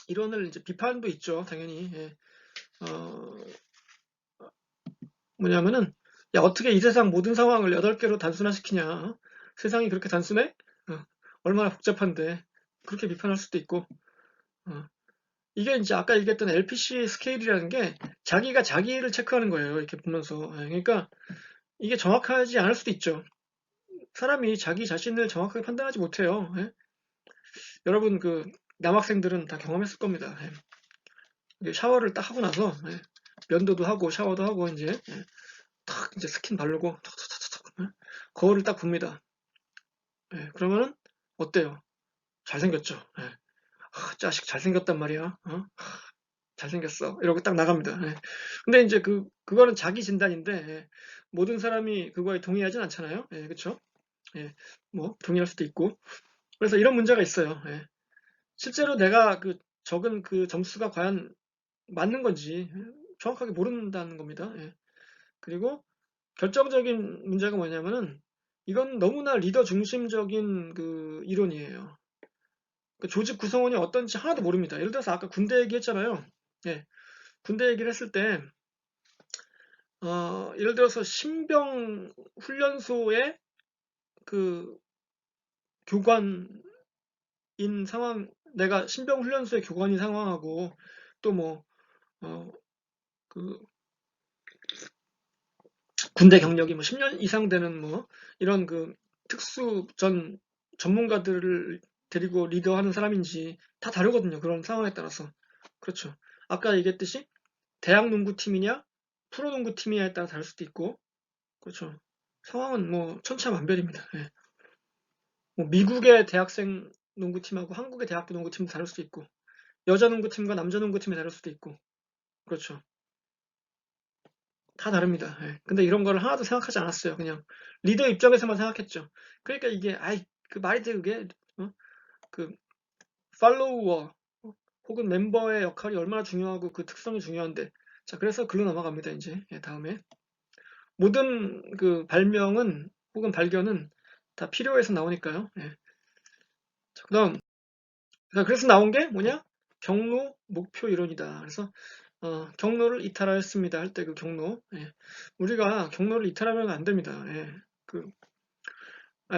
Speaker 1: 이론을 이제 비판도 있죠, 당연히. 어, 뭐냐면은 야 어떻게 이 세상 모든 상황을 8개로 단순화시키냐 세상이 그렇게 단순해? 어, 얼마나 복잡한데 그렇게 비판할 수도 있고 이게 이제 아까 얘기했던 LPC 스케일이라는 게 자기가 자기를 체크하는 거예요 이렇게 보면서 그러니까 이게 정확하지 않을 수도 있죠 사람이 자기 자신을 정확하게 판단하지 못해요 여러분 그 남학생들은 다 경험했을 겁니다 샤워를 딱 하고 나서 면도도 하고 샤워도 하고 탁 이제 스킨 바르고 탁탁탁탁 거울을 딱 봅니다. 그러면은 어때요? 잘생겼죠? 자식 잘생겼단 말이야. 잘생겼어. 이러고 딱 나갑니다. 근데 이제 그거는 자기 진단인데 모든 사람이 그거에 동의하진 않잖아요. 그쵸? 뭐 동의할 수도 있고. 그래서 이런 문제가 있어요. 실제로 내가 그 적은 그 점수가 과연 맞는 건지 정확하게 모른다는 겁니다. 그리고 결정적인 문제가 뭐냐면은 이건 너무나 리더 중심적인 그 이론이에요. 그 조직 구성원이 어떤지 하나도 모릅니다. 예를 들어서 아까 군대 얘기했잖아요. 군대 얘기를 했을 때 예를 들어서 신병 훈련소에 그 교관인 상황, 내가 신병훈련소의 교관인 상황하고 또 뭐 그 군대 경력이 뭐 10년 이상 되는 뭐 이런 그 특수 전문가들을 데리고 리더하는 사람인지 다 다르거든요. 그런 상황에 따라서. 그렇죠. 아까 얘기했듯이 대학 농구팀이냐 프로 농구팀이냐에 따라 다를 수도 있고, 그렇죠. 상황은 뭐 천차만별입니다. 예. 뭐 미국의 대학생 농구팀하고 한국의 대학교 농구팀도 다를 수도 있고, 여자 농구팀과 남자 농구팀이 다를 수도 있고, 그렇죠. 다 다릅니다. 예. 근데 이런 거를 하나도 생각하지 않았어요. 그냥 리더 입장에서만 생각했죠. 그러니까 이게 그 말이 돼 그게. 그 팔로워 혹은 멤버의 역할이 얼마나 중요하고 그 특성이 중요한데. 자, 그래서 글로 넘어갑니다. 이제. 예, 다음에 모든 그 발명은 혹은 발견은 다 필요해서 나오니까요. 예. 자, 그다음, 그래서 나온 게 뭐냐? 경로 목표 이론이다. 그래서 경로를 이탈하였습니다. 할 때 그 경로. 예. 우리가 경로를 이탈하면 안 됩니다. 예. 그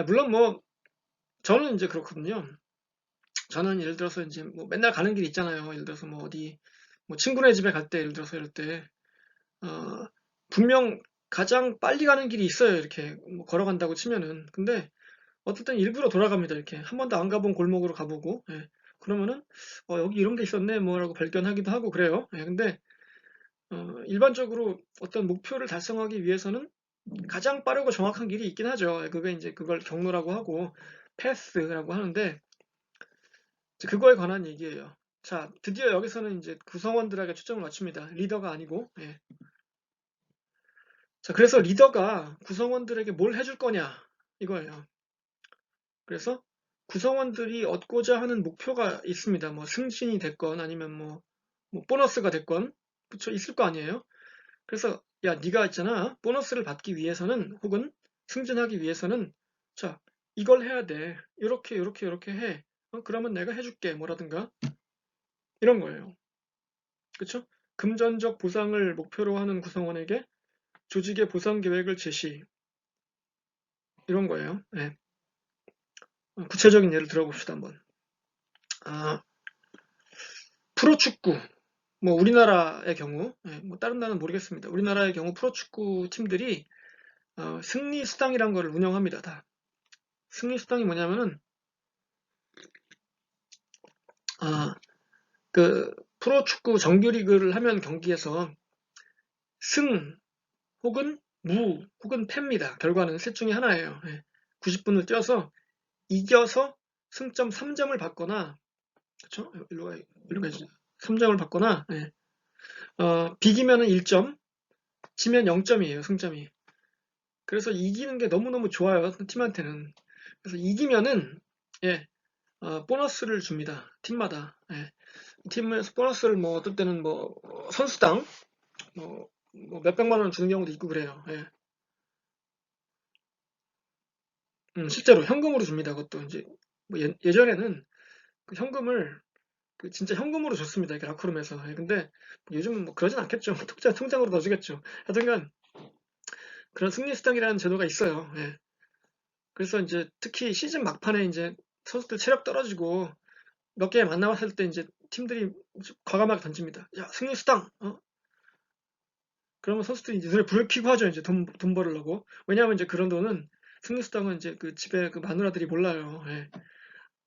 Speaker 1: 물론 뭐 저는 이제 그렇거든요. 저는 예를 들어서 이제 뭐 맨날 가는 길 있잖아요. 예를 들어서 뭐 어디 뭐 친구네 집에 갈 때 예를 들어서 이럴 때 어, 분명 가장 빨리 가는 길이 있어요. 이렇게 뭐 걸어간다고 치면은. 근데 어떨 땐 일부러 돌아갑니다. 이렇게 한 번도 안 가본 골목으로 가보고. 예. 그러면은 여기 이런 게 있었네 뭐라고 발견하기도 하고 그래요. 예. 근데 일반적으로 어떤 목표를 달성하기 위해서는 가장 빠르고 정확한 길이 있긴 하죠. 예, 그게 이제 그걸 경로라고 하고 패스라고 하는데, 그거에 관한 얘기예요. 자, 드디어 여기서는 이제 구성원들에게 초점을 맞춥니다. 리더가 아니고. 예. 자, 그래서 리더가 구성원들에게 뭘 해줄 거냐 이거예요. 그래서 구성원들이 얻고자 하는 목표가 있습니다. 뭐 승진이 됐건 아니면 뭐 보너스가 됐건, 그쵸, 있을 거 아니에요. 그래서 야, 네가 있잖아, 보너스를 받기 위해서는 혹은 승진하기 위해서는 자, 이걸 해야 돼. 이렇게 이렇게 이렇게 해. 그러면 내가 해줄게 뭐라든가 이런 거예요. 그쵸? 금전적 보상을 목표로 하는 구성원에게 조직의 보상 계획을 제시, 이런 거예요. 네. 구체적인 예를 들어봅시다 한번. 프로축구, 뭐 우리나라의 경우, 뭐 다른 나라는 모르겠습니다. 우리나라의 경우 프로축구 팀들이 승리 수당이란 거를 운영합니다. 다. 승리 수당이 뭐냐면은 그 프로축구 정규리그를 하면 경기에서 승 혹은 무 혹은 패입니다. 결과는 셋 중에 하나예요. 90분을 뛰어서 이겨서 승점 3점을 받거나, 그쵸? 일로 가야지. 3점을 받거나, 비기면은 1점, 지면 0점이에요, 승점이. 그래서 이기는 게 너무너무 좋아요, 팀한테는. 그래서 이기면은, 예, 보너스를 줍니다, 팀마다. 예. 팀에서 보너스를 뭐, 어떨 때는 뭐, 선수당, 뭐 몇백만 원 주는 경우도 있고 그래요. 예. 실제로 현금으로 줍니다, 그것도. 이제, 뭐 예전에는 그 현금을 진짜 현금으로 줬습니다. 이렇게 라커룸에서. 예, 근데 요즘은 뭐 그러진 않겠죠. 통장으로 넣어주겠죠. 하여튼간 그런 승리 수당이라는 제도가 있어요. 예. 그래서 이제 특히 시즌 막판에 이제 선수들 체력 떨어지고 몇 게임 안 남았을 때 이제 팀들이 과감하게 던집니다. 야, 승리 수당. 그러면 선수들이 이제 눈에 불을 켜고 하죠. 이제 돈 벌으려고. 왜냐하면 이제 그런 돈은, 승리 수당은 이제 그 집에 그 마누라들이 몰라요. 예.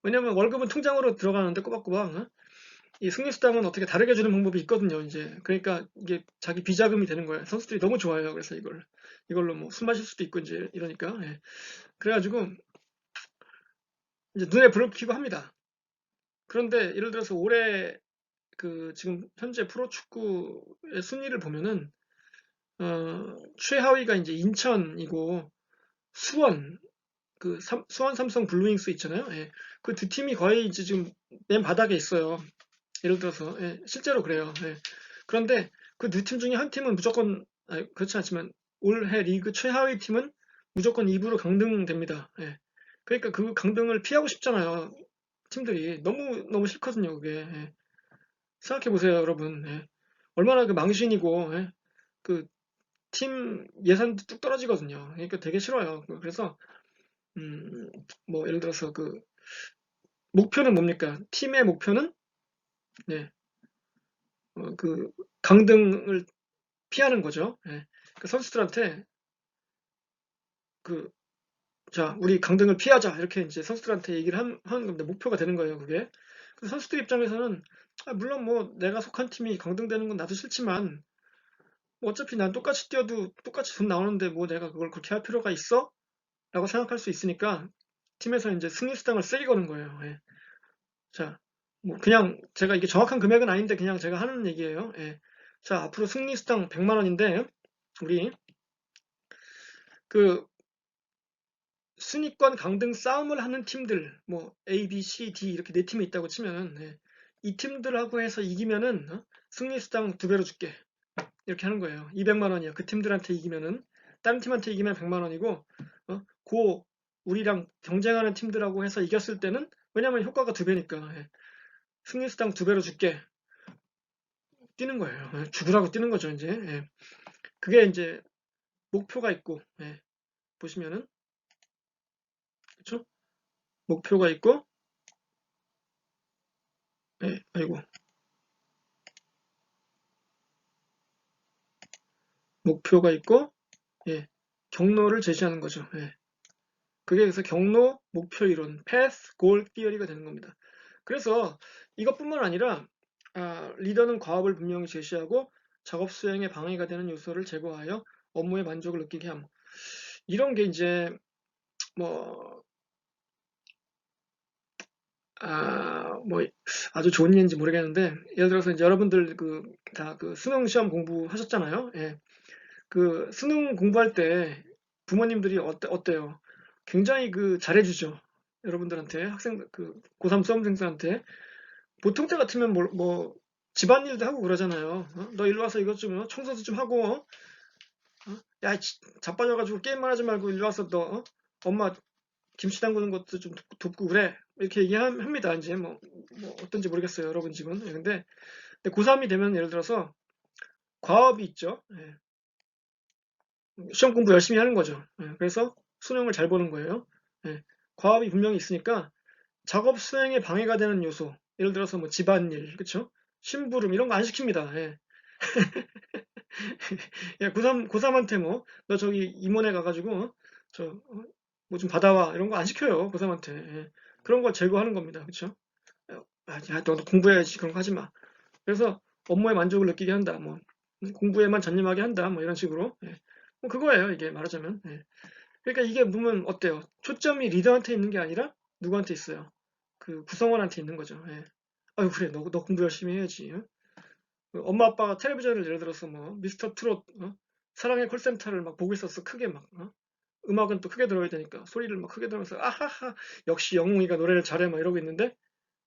Speaker 1: 왜냐면 월급은 통장으로 들어가는데 꼬박꼬박. 이 승리수당은 어떻게 다르게 주는 방법이 있거든요, 이제. 그러니까 이게 자기 비자금이 되는 거예요. 선수들이 너무 좋아해요. 그래서 이걸로 뭐 술 마실 수도 있고 이제 이러니까. 예. 그래가지고 이제 눈에 불을 켜고 합니다. 그런데 예를 들어서 올해 그 지금 현재 프로축구의 순위를 보면은 최하위가 이제 인천이고 수원, 수원 삼성 블루윙스 있잖아요. 예. 그 두 팀이 거의 이제 지금 맨 바닥에 있어요. 예를 들어서. 예, 실제로 그래요. 예. 그런데 그 두 팀 중에 한 팀은 무조건, 그렇지 않지만 올해 리그 최하위 팀은 무조건 2부로 강등됩니다. 예. 그러니까 그 강등을 피하고 싶잖아요. 팀들이 너무 너무 싫거든요. 그게. 예. 생각해 보세요, 여러분. 예. 얼마나 그 망신이고, 예. 그 팀 예산도 뚝 떨어지거든요. 그러니까 되게 싫어요. 그래서 뭐 예를 들어서 그 목표는 뭡니까? 팀의 목표는 네, 그 강등을 피하는 거죠. 예. 그 선수들한테 그 자, 우리 강등을 피하자 이렇게 이제 선수들한테 얘기를 하는 겁니다. 목표가 되는 거예요, 그게. 그 선수들 입장에서는 물론 뭐 내가 속한 팀이 강등되는 건 나도 싫지만 뭐 어차피 난 똑같이 뛰어도 똑같이 돈 나오는데 뭐 내가 그걸 그렇게 할 필요가 있어? 라고 생각할 수 있으니까 팀에서 이제 승리 수당을 세게 거는 거예요. 예. 자, 뭐 그냥 제가 이게 정확한 금액은 아닌데 그냥 제가 하는 얘기예요. 예. 자, 앞으로 승리 수당 100만 원인데 우리 그 순위권 강등 싸움을 하는 팀들, 뭐 A, B, C, D 이렇게 네 팀이 있다고 치면은 이 팀들하고 해서 이기면은 승리 수당 2배로 줄게. 이렇게 하는 거예요. 200만 원이야. 그 팀들한테 이기면은 다른 팀한테 이기면 100만 원이고 고 우리랑 경쟁하는 팀들하고 해서 이겼을 때는 왜냐면 효과가 2배니까 승리 수당 2배로 줄게. 뛰는 거예요. 죽으라고 뛰는 거죠, 이제. 그게 이제 목표가 있고 보시면은 그렇죠? 목표가 있고 아이고. 목표가 있고 경로를 제시하는 거죠. 그게 그래서 경로, 목표 이론, path, goal theory가 되는 겁니다. 그래서 이것뿐만 아니라 리더는 과업을 분명히 제시하고 작업 수행에 방해가 되는 요소를 제거하여 업무의 만족을 느끼게 함. 이런 게 이제 뭐 뭐 아주 좋은 얘기인지 모르겠는데 예를 들어서 이제 여러분들 다 그 수능 시험 공부하셨잖아요. 그 수능 공부할 때 부모님들이 어때요? 굉장히 그 잘해주죠. 여러분들한테 그 고3 수험생들한테 보통 때 같으면 뭐 집안일도 하고 그러잖아요. 너 일로 와서 이것 좀 청소도 좀 하고 야 자빠져가지고 게임만 하지 말고 일로 와서 너 엄마 김치 담그는 것도 좀 돕고 그래 이렇게 얘기합니다. 이제 뭐 어떤지 모르겠어요. 여러분 집은. 근데 고3이 되면 예를 들어서 과업이 있죠. 시험 공부 열심히 하는 거죠. 그래서 수능을 잘 보는 거예요. 과업이 분명히 있으니까 작업 수행에 방해가 되는 요소, 예를 들어서 뭐 집안일, 그쵸? 심부름 이런 거 안 시킵니다. 고3한테 뭐 너 저기 임원회 가가지고 뭐 좀 받아와 이런 거 안 시켜요. 고3한테. 그런 거 제거하는 겁니다. 그쵸? 야, 너 공부해야지 그런 거 하지 마. 그래서 업무의 만족을 느끼게 한다. 뭐 공부에만 전념하게 한다. 뭐 이런 식으로. 뭐 그거예요. 이게 말하자면. 그러니까 이게 보면 어때요? 초점이 리더한테 있는 게 아니라 누구한테 있어요? 그 구성원한테 있는 거죠. 아유 그래 너 공부 열심히 해야지. 그 엄마 아빠가 텔레비전을 예를 들어서 뭐 미스터 트롯 사랑의 콜센터를 막 보고 있었어 크게 막 음악은 또 크게 들어야 되니까 소리를 막 크게 들으면서 아하하 역시 영웅이가 노래를 잘해 막 이러고 있는데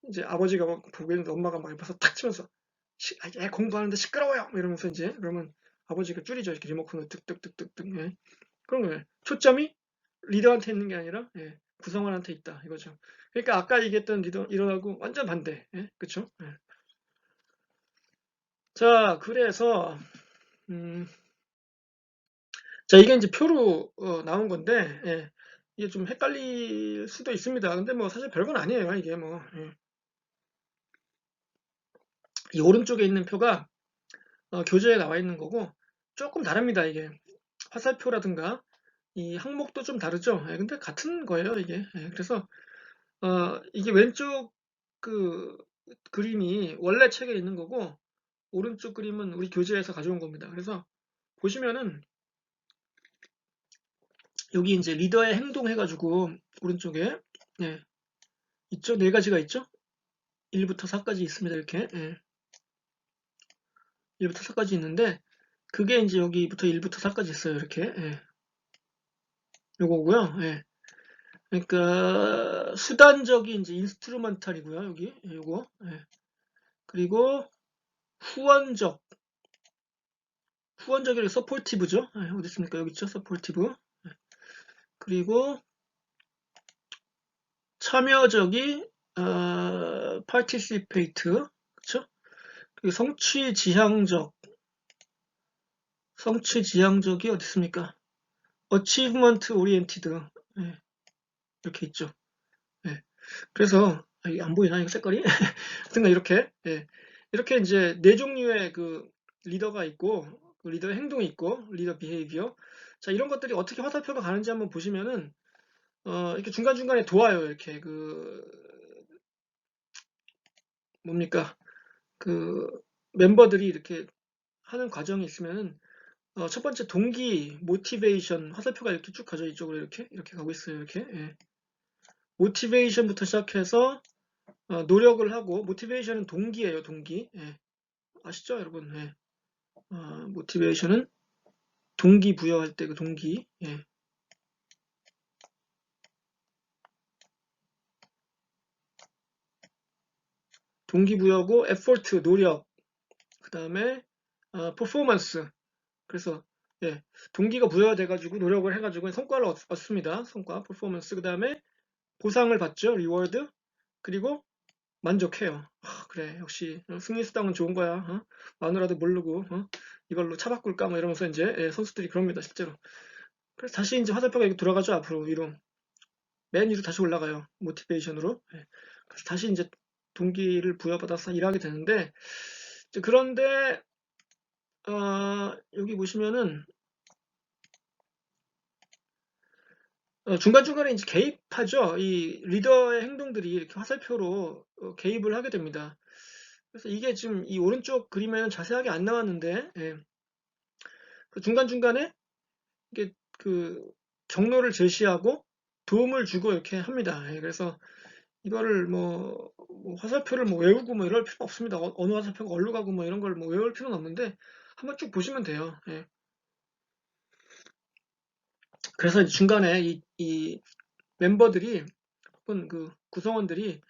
Speaker 1: 이제 아버지가 막 보고 있는데 엄마가 막 옆에서 탁 치면서 애 공부하는데 시끄러워요 뭐 이러면서 이제 그러면 아버지가 줄이죠 이렇게 리모컨을 득득득득득 그런 거예요. 초점이 리더한테 있는 게 아니라 구성원한테 있다 이거죠. 그러니까 아까 얘기했던 리더하고 완전 반대. 그쵸? 자, 그래서 자 이게 이제 표로 나온 건데 이게 좀 헷갈릴 수도 있습니다. 근데 뭐 사실 별건 아니에요. 이게 뭐 이 오른쪽에 있는 표가 교재에 나와 있는 거고 조금 다릅니다. 이게 화살표라든가 이 항목도 좀 다르죠. 근데 같은 거예요. 이게. 그래서 이게 왼쪽 그 그림이 원래 책에 있는 거고 오른쪽 그림은 우리 교재에서 가져온 겁니다. 그래서 보시면은 여기 이제 리더의 행동 해가지고 오른쪽에 있죠? 네 가지가 있죠? 1부터 4까지 있습니다. 이렇게 1부터 4까지 있는데 그게 이제 여기부터 1부터 4까지 있어요. 이렇게 요거고요. 그러니까 수단적인 이제 인스트루먼탈이고요. 여기 요거 그리고 후원적 후원적이 서포티브죠. 어디 있습니까? 여기 있죠. 서포티브. 그리고 참여적이 participate 그쵸? 그리고 성취지향적이 어디 있습니까? achievement oriented 이렇게 있죠. 예. 그래서 이게 안 보이나 이거 색깔이? 하여튼 이렇게 예. 이렇게 이제 네 종류의 그 리더가 있고 그 리더의 행동이 있고 리더 비헤이비어. 자, 이런 것들이 어떻게 화살표가 가는지 한번 보시면은 이렇게 중간중간에 도와요. 이렇게 그 뭡니까? 그 멤버들이 이렇게 하는 과정이 있으면은 첫 번째 동기, 모티베이션 화살표가 이렇게 쭉 가죠. 이쪽으로 이렇게 가고 있어요. 이렇게 예. 모티베이션부터 시작해서 노력을 하고 모티베이션은 동기예요. 동기. 예. 아시죠, 여러분? 예. 모티베이션은 동기부여할 때 그 동기. 예. 동기부여고 effort 노력. 그다음에 performance. 그래서 예. 동기가 부여돼 가지고 노력을 해 가지고 성과를 얻습니다. 성과, performance. 그다음에 보상을 받죠. reward. 그리고 만족해요. 그래, 역시 승리 수당은 좋은 거야. 마누라도 모르고 이걸로 차 바꿀까 뭐 이러면서 이제 예, 선수들이 그럽니다, 실제로. 그래서 다시 이제 화살표가 이렇게 돌아가죠. 앞으로 위로. 맨 위로 다시 올라가요. 모티베이션으로. 예. 그래서 다시 이제 동기를 부여받아서 일하게 되는데, 그런데 여기 보시면은 중간중간에 이제 개입하죠. 이 리더의 행동들이 이렇게 화살표로 개입을 하게 됩니다. 그래서 이게 지금 이 오른쪽 그림에는 자세하게 안 나왔는데, 예. 그 중간중간에 이게 그 경로를 제시하고 도움을 주고 이렇게 합니다. 예. 그래서 이거를 뭐 화살표를 뭐 외우고 뭐 이럴 필요는 없습니다. 어느 화살표가 어디로 가고 뭐 이런 걸 뭐 외울 필요는 없는데 한번 쭉 보시면 돼요. 예. 그래서 이제 중간에 이 멤버들이 혹은 그 구성원들이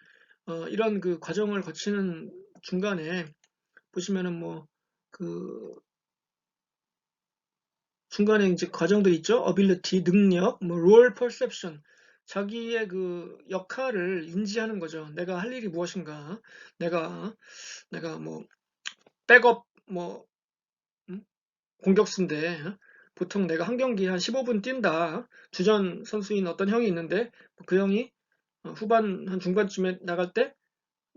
Speaker 1: 이런 그 과정을 거치는 중간에 보시면은 뭐 그 중간에 이제 과정들이 있죠. ability 능력, 뭐 role perception 자기의 그 역할을 인지하는 거죠. 내가 할 일이 무엇인가. 내가 내가 뭐 백업 뭐 음? 공격수인데 보통 내가 한 경기에 한 15분 뛴다. 주전 선수인 어떤 형이 있는데 그 형이 후반 한 중반쯤에 나갈 때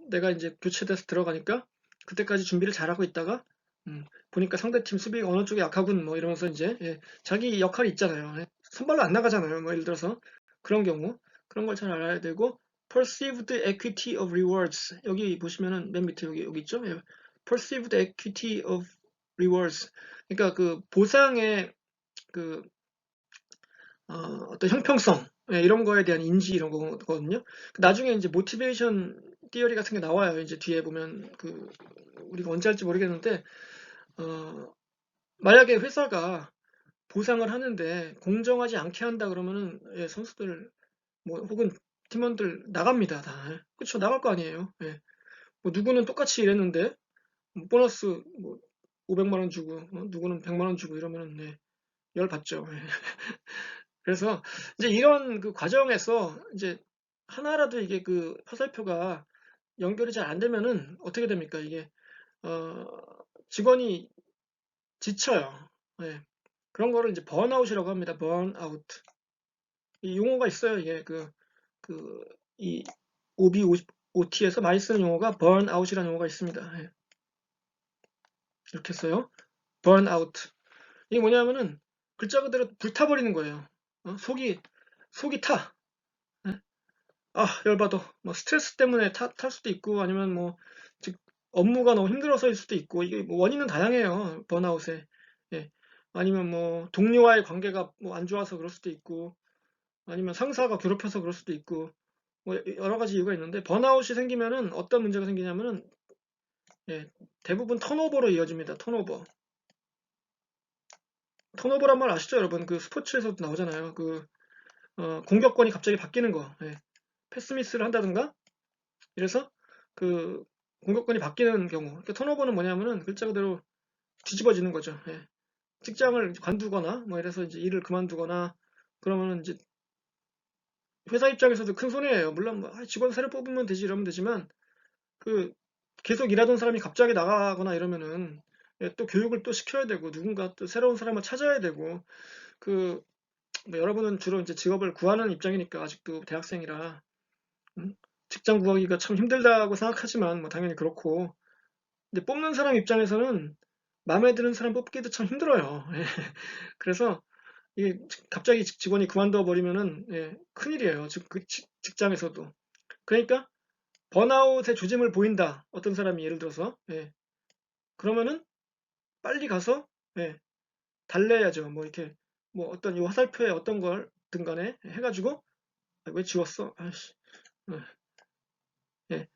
Speaker 1: 내가 이제 교체돼서 들어가니까 그때까지 준비를 잘하고 있다가 보니까 상대팀 수비가 어느 쪽이 약하군 뭐 이러면서 이제 예, 자기 역할이 있잖아요. 예, 선발로 안 나가잖아요. 뭐 예를 들어서 그런 경우 그런 걸 잘 알아야 되고 perceived equity of rewards 여기 보시면은 맨 밑에 여기 있죠. 예, perceived equity of rewards 그러니까 그 보상의 그 어떤 형평성 예, 이런 거에 대한 인지 이런 거거든요. 나중에 이제 모티베이션 티어리 같은 게 나와요. 이제 뒤에 보면 그 우리가 언제 할지 모르겠는데 만약에 회사가 보상을 하는데 공정하지 않게 한다 그러면은 예, 선수들 뭐 혹은 팀원들 나갑니다. 다. 그쵸 나갈 거 아니에요. 예. 뭐 누구는 똑같이 일했는데 뭐 보너스 뭐 500만 원 주고 누구는 100만 원 주고 이러면은 예, 열 받죠. 예. 그래서 이제 이런 그 과정에서 이제 하나라도 이게 그 화살표가 연결이 잘 안 되면은 어떻게 됩니까? 이게 어, 직원이 지쳐요. 예. 그런 거를 이제 번아웃이라고 합니다. 번아웃. 이 용어가 있어요. 이게 이 OB, OT에서 많이 쓰는 용어가 번아웃이라는 용어가 있습니다. 예. 이렇게 써요. 번아웃. 이게 뭐냐면은 글자 그대로 불타버리는 거예요. 속이 타. 예. 열받아. 뭐 스트레스 때문에 탈 수도 있고 아니면 뭐 즉 업무가 너무 힘들어서일 수도 있고 이게 뭐 원인은 다양해요. 번아웃에. 예. 아니면 뭐 동료와의 관계가 뭐 안 좋아서 그럴 수도 있고 아니면 상사가 괴롭혀서 그럴 수도 있고 뭐 여러 가지 이유가 있는데 번아웃이 생기면은 어떤 문제가 생기냐면은 예, 대부분 턴오버로 이어집니다. 턴오버. 턴오버란 말 아시죠, 여러분? 그 스포츠에서도 나오잖아요. 공격권이 갑자기 바뀌는 거. 예. 패스미스를 한다든가 이래서 그 공격권이 바뀌는 경우. 그러니까 턴오버는 뭐냐면은 글자 그대로 뒤집어지는 거죠. 예. 직장을 관두거나 뭐 이래서 이제 일을 그만두거나 그러면은 이제 회사 입장에서도 큰 손해예요. 물론 뭐 직원 새로 뽑으면 되지 이러면 되지만 그 계속 일하던 사람이 갑자기 나가거나 이러면은 예, 또 교육을 또 시켜야 되고 누군가 또 새로운 사람을 찾아야 되고 그 뭐 여러분은 주로 이제 직업을 구하는 입장이니까 아직도 대학생이라 직장 구하기가 참 힘들다고 생각하지만 뭐 당연히 그렇고 근데 뽑는 사람 입장에서는 마음에 드는 사람 뽑기도 참 힘들어요. 예. 그래서 이게 갑자기 직원이 그만둬 버리면은 예, 큰일이에요. 그 직장에서도. 그러니까 번아웃의 조짐을 보인다. 어떤 사람이 예를 들어서 예. 그러면은 빨리 가서 예, 달래야죠. 뭐 이렇게 뭐 어떤 이 화살표에 어떤 걸 등간에 해가지고 왜 지웠어? 아이씨. 예.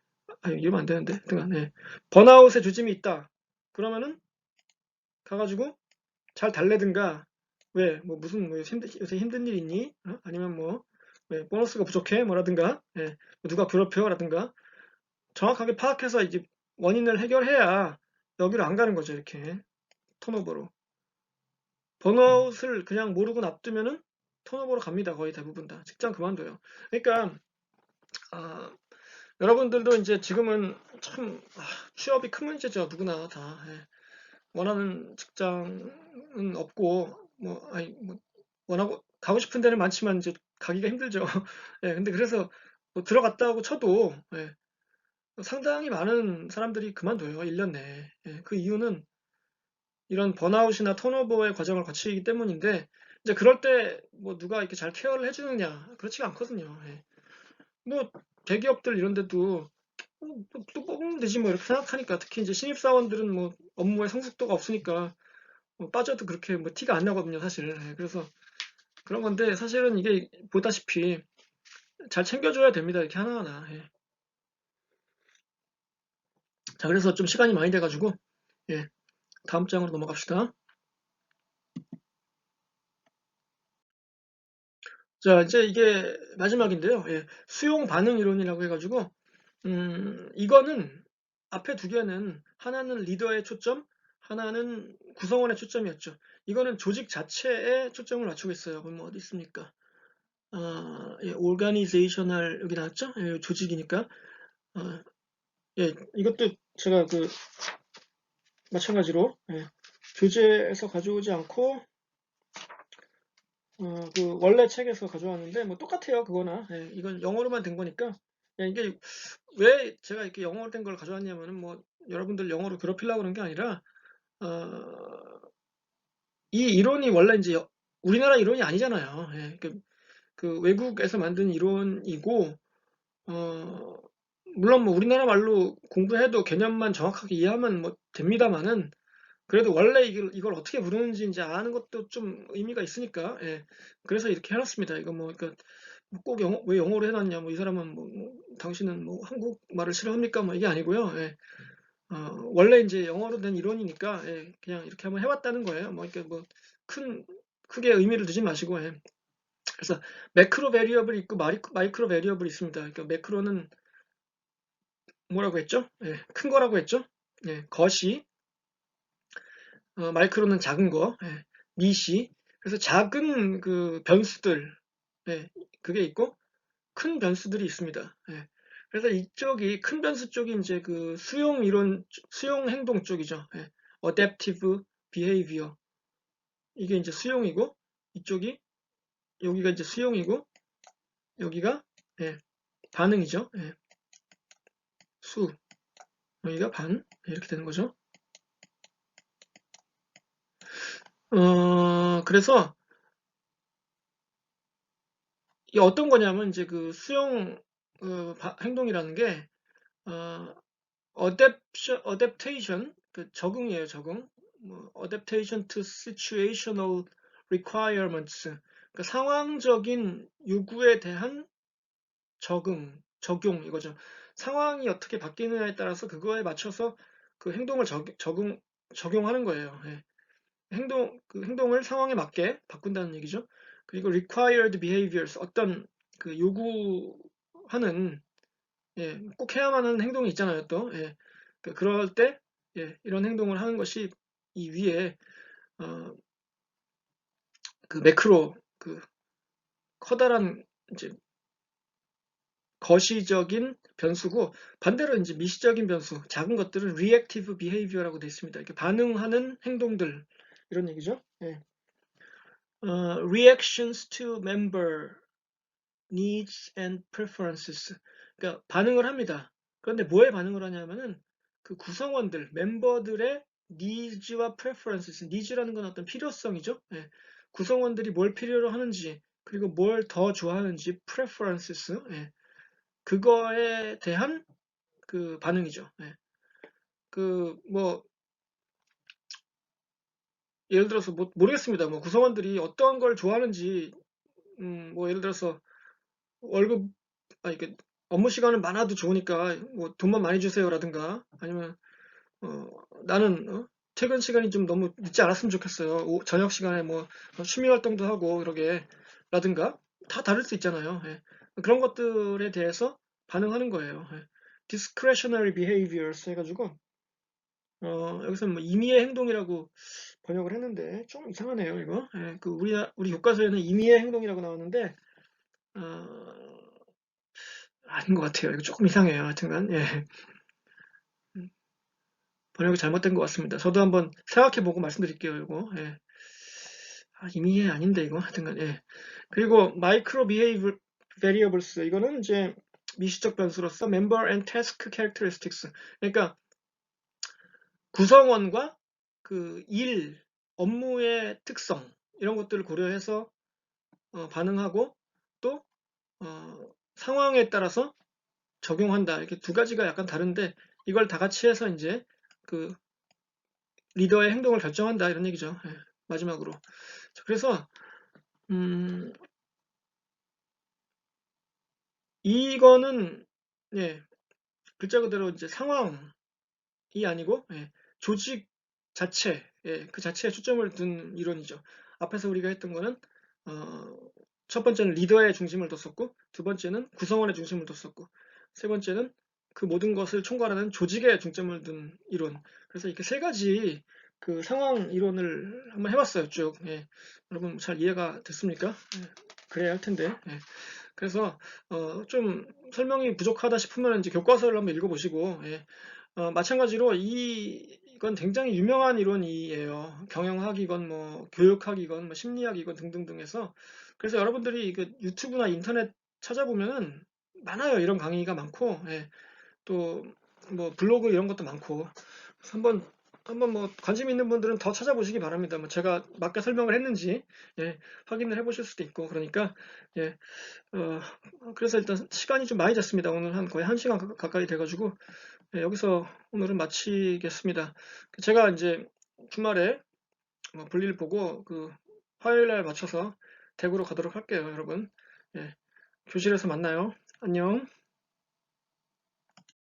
Speaker 1: 이러면 안 되는데. 등간. 예. 번아웃의 조짐이 있다. 그러면은 가가지고 잘 달래든가 왜 뭐 무슨 뭐 요새 힘든 일 있니? 아니면 뭐 왜 보너스가 부족해? 뭐라든가 예. 뭐 누가 괴롭혀라든가 정확하게 파악해서 이제 원인을 해결해야 여기로 안 가는 거죠. 이렇게 턴오버로. 번아웃을 그냥 모르고 놔두면은 턴오버로 갑니다. 거의 대부분 다. 직장 그만둬요. 그러니까 아, 여러분들도 이제 지금은 참 취업이 큰 문제죠. 누구나 다. 예. 원하는 직장은 없고 뭐 원하고 가고 싶은 데는 많지만 이제 가기가 힘들죠. 예, 근데 그래서 뭐 들어갔다고 쳐도 예, 상당히 많은 사람들이 그만둬요. 1년 내에. 예, 그 이유는 이런 번아웃이나 턴오버의 과정을 거치기 때문인데 이제 그럴 때 뭐 누가 이렇게 잘 케어를 해주느냐 그렇지가 않거든요. 예. 뭐 대기업들 이런 데도 또 뽑으면 되지 뭐 이렇게 생각하니까 특히 이제 신입사원들은 뭐 업무에 성숙도가 없으니까 뭐 빠져도 그렇게 뭐 티가 안 나거든요, 사실. 예, 그래서 그런 건데 사실은 이게 보다시피 잘 챙겨줘야 됩니다, 이렇게 하나하나. 예. 자, 그래서 좀 시간이 많이 돼가지고 예, 다음 장으로 넘어갑시다. 자, 이제 이게 마지막인데요. 예, 수용 반응 이론이라고 해가지고 이거는 앞에 두 개는 하나는 리더의 초점, 하나는 구성원의 초점이었죠. 이거는 조직 자체에 초점을 맞추고 있어요. 그럼 뭐 어디 있습니까? 예, organizational 여기 나왔죠? 예, 조직이니까. 예, 이것도 제가 그 마찬가지로 예, 교재에서 가져오지 않고 그 원래 책에서 가져왔는데 뭐 똑같아요. 그거나 예, 이건 영어로만 된 거니까 예, 이게 왜 제가 이렇게 영어로 된 걸 가져왔냐면은 뭐 여러분들 영어로 괴롭히려고 그런 게 아니라 어, 이 이론이 원래 이제 우리나라 이론이 아니잖아요. 예, 그 외국에서 만든 이론이고 어, 물론 뭐 우리나라 말로 공부해도 개념만 정확하게 이해하면 뭐 됩니다만은 그래도 원래 이걸 어떻게 부르는지 이제 아는 것도 좀 의미가 있으니까 예. 그래서 이렇게 해놨습니다. 이거 뭐 그러니까 꼭 영어 왜 영어로 해놨냐 뭐 이 사람은 뭐 당신은 뭐 한국말을 싫어합니까 뭐 이게 아니고요. 예. 원래 이제 영어로 된 이론이니까 예, 그냥 이렇게 한번 해봤다는 거예요. 뭐 이렇게 뭐 큰 크게 의미를 두지 마시고 예. 그래서 매크로 베리어블이 있고 마이크로 베리어블이 있습니다. 그러니까 매크로는 뭐라고 했죠? 예, 큰 거라고 했죠? 예, 것이 마이크로는 작은 거, 예, 미시. 그래서 작은 그 변수들, 예, 그게 있고 큰 변수들이 있습니다. 예. 그래서 이쪽이 큰 변수 쪽이 이제 그 수용 이론, 수용 행동 쪽이죠. 예. adaptive behavior. 이게 이제 수용이고 이쪽이 여기가 이제 수용이고 여기가 예, 반응이죠. 예. 수 여기가 반 이렇게 되는 거죠. 그래서 이게 어떤 거냐면 이제 그 수용 행동이라는 게 어, adaptation 그 적응이에요, 적응. 뭐 adaptation to situational requirements. 그러니까 상황적인 요구에 대한 적용 이거죠. 상황이 어떻게 바뀌느냐에 따라서 그거에 맞춰서 그 행동을 적용하는 거예요. 예. 그 행동을 상황에 맞게 바꾼다는 얘기죠. 그리고 required behaviors, 어떤 그 요구하는, 예, 꼭 해야만 하는 행동이 있잖아요, 또. 예. 그럴 때, 예, 이런 행동을 하는 것이 이 위에, 어, 그 매크로, 그 커다란 이제 거시적인 변수고, 반대로 이제 미시적인 변수, 작은 것들은 reactive behavior라고 되어 있습니다. 이렇게 반응하는 행동들, 이런 얘기죠. 예. reactions to member needs and preferences. 그러니까 반응을 합니다. 그런데 뭐에 반응을 하냐면은 그 구성원들, 멤버들의 needs와 preferences, needs라는 건 어떤 필요성이죠. 예. 구성원들이 뭘 필요로 하는지, 그리고 뭘 더 좋아하는지, preferences, 예. 그거에 대한 그 반응이죠. 예. 뭐 예를 들어서 뭐 모르겠습니다. 뭐 구성원들이 어떠한 걸 좋아하는지, 뭐 예를 들어서 월급, 이게 업무 시간은 많아도 좋으니까 뭐 돈만 많이 주세요라든가, 아니면 나는 퇴근 시간이 좀 너무 늦지 않았으면 좋겠어요. 저녁 시간에 뭐 취미 활동도 하고 이러게 라든가, 다 다를 수 있잖아요. 예. 그런 것들에 대해서 반응하는 거예요. 예. discretionary behaviors 해가지고 여기서 뭐 임의의 행동이라고 번역을 했는데 좀 이상하네요, 이거. 예, 우리 교과서에는 임의의 행동이라고 나왔는데 어, 아닌 것 같아요. 이거 조금 이상해요. 하여튼간 예, 번역이 잘못된 것 같습니다. 저도 한번 생각해보고 말씀드릴게요. 이거 예. 임의의 아닌데 이거 하여튼간 예. 그리고 마이크로 비헤이브 베리어블스, 이거는 이제 미시적 변수로서 member and task characteristics, 그러니까 구성원과 그 업무의 특성, 이런 것들을 고려해서 반응하고, 또 상황에 따라서 적용한다. 이렇게 두 가지가 약간 다른데, 이걸 다 같이 해서 이제 그 리더의 행동을 결정한다, 이런 얘기죠. 예, 마지막으로. 그래서 이거는 예, 글자 그대로 이제 상황이 아니고 조직 자체, 그 자체에 초점을 둔 이론이죠. 앞에서 우리가 했던 거는 어, 첫 번째는 리더의 중심을 뒀었고, 두 번째는 구성원의 중심을 뒀었고, 세 번째는 그 모든 것을 총괄하는 조직에 중점을 둔 이론. 그래서 이렇게 세 가지 그 상황 이론을 한번 해봤어요, 쭉. 예. 여러분 잘 이해가 됐습니까? 예. 그래야 할 텐데. 예. 그래서 좀 설명이 부족하다 싶으면 이제 교과서를 한번 읽어보시고, 예. 마찬가지로 이건 굉장히 유명한 이론이에요. 경영학이건 뭐 교육학이건 뭐 심리학이건 등등등 해서, 그래서 여러분들이 그 유튜브나 인터넷 찾아보면은 많아요. 이런 강의가 많고, 예. 또 뭐 블로그 이런 것도 많고, 그래서 한번 뭐 관심 있는 분들은 더 찾아보시기 바랍니다. 뭐 제가 맞게 설명을 했는지 확인을 해보실 수도 있고, 그러니까 예, 그래서 일단 시간이 좀 많이 됐습니다. 오늘 한 거의 1시간 가까이 돼가지고 여기서 오늘은 마치겠습니다. 제가 이제 주말에 볼일 보고 그 화요일날 맞춰서 대구로 가도록 할게요, 여러분. 예, 교실에서 만나요. 안녕.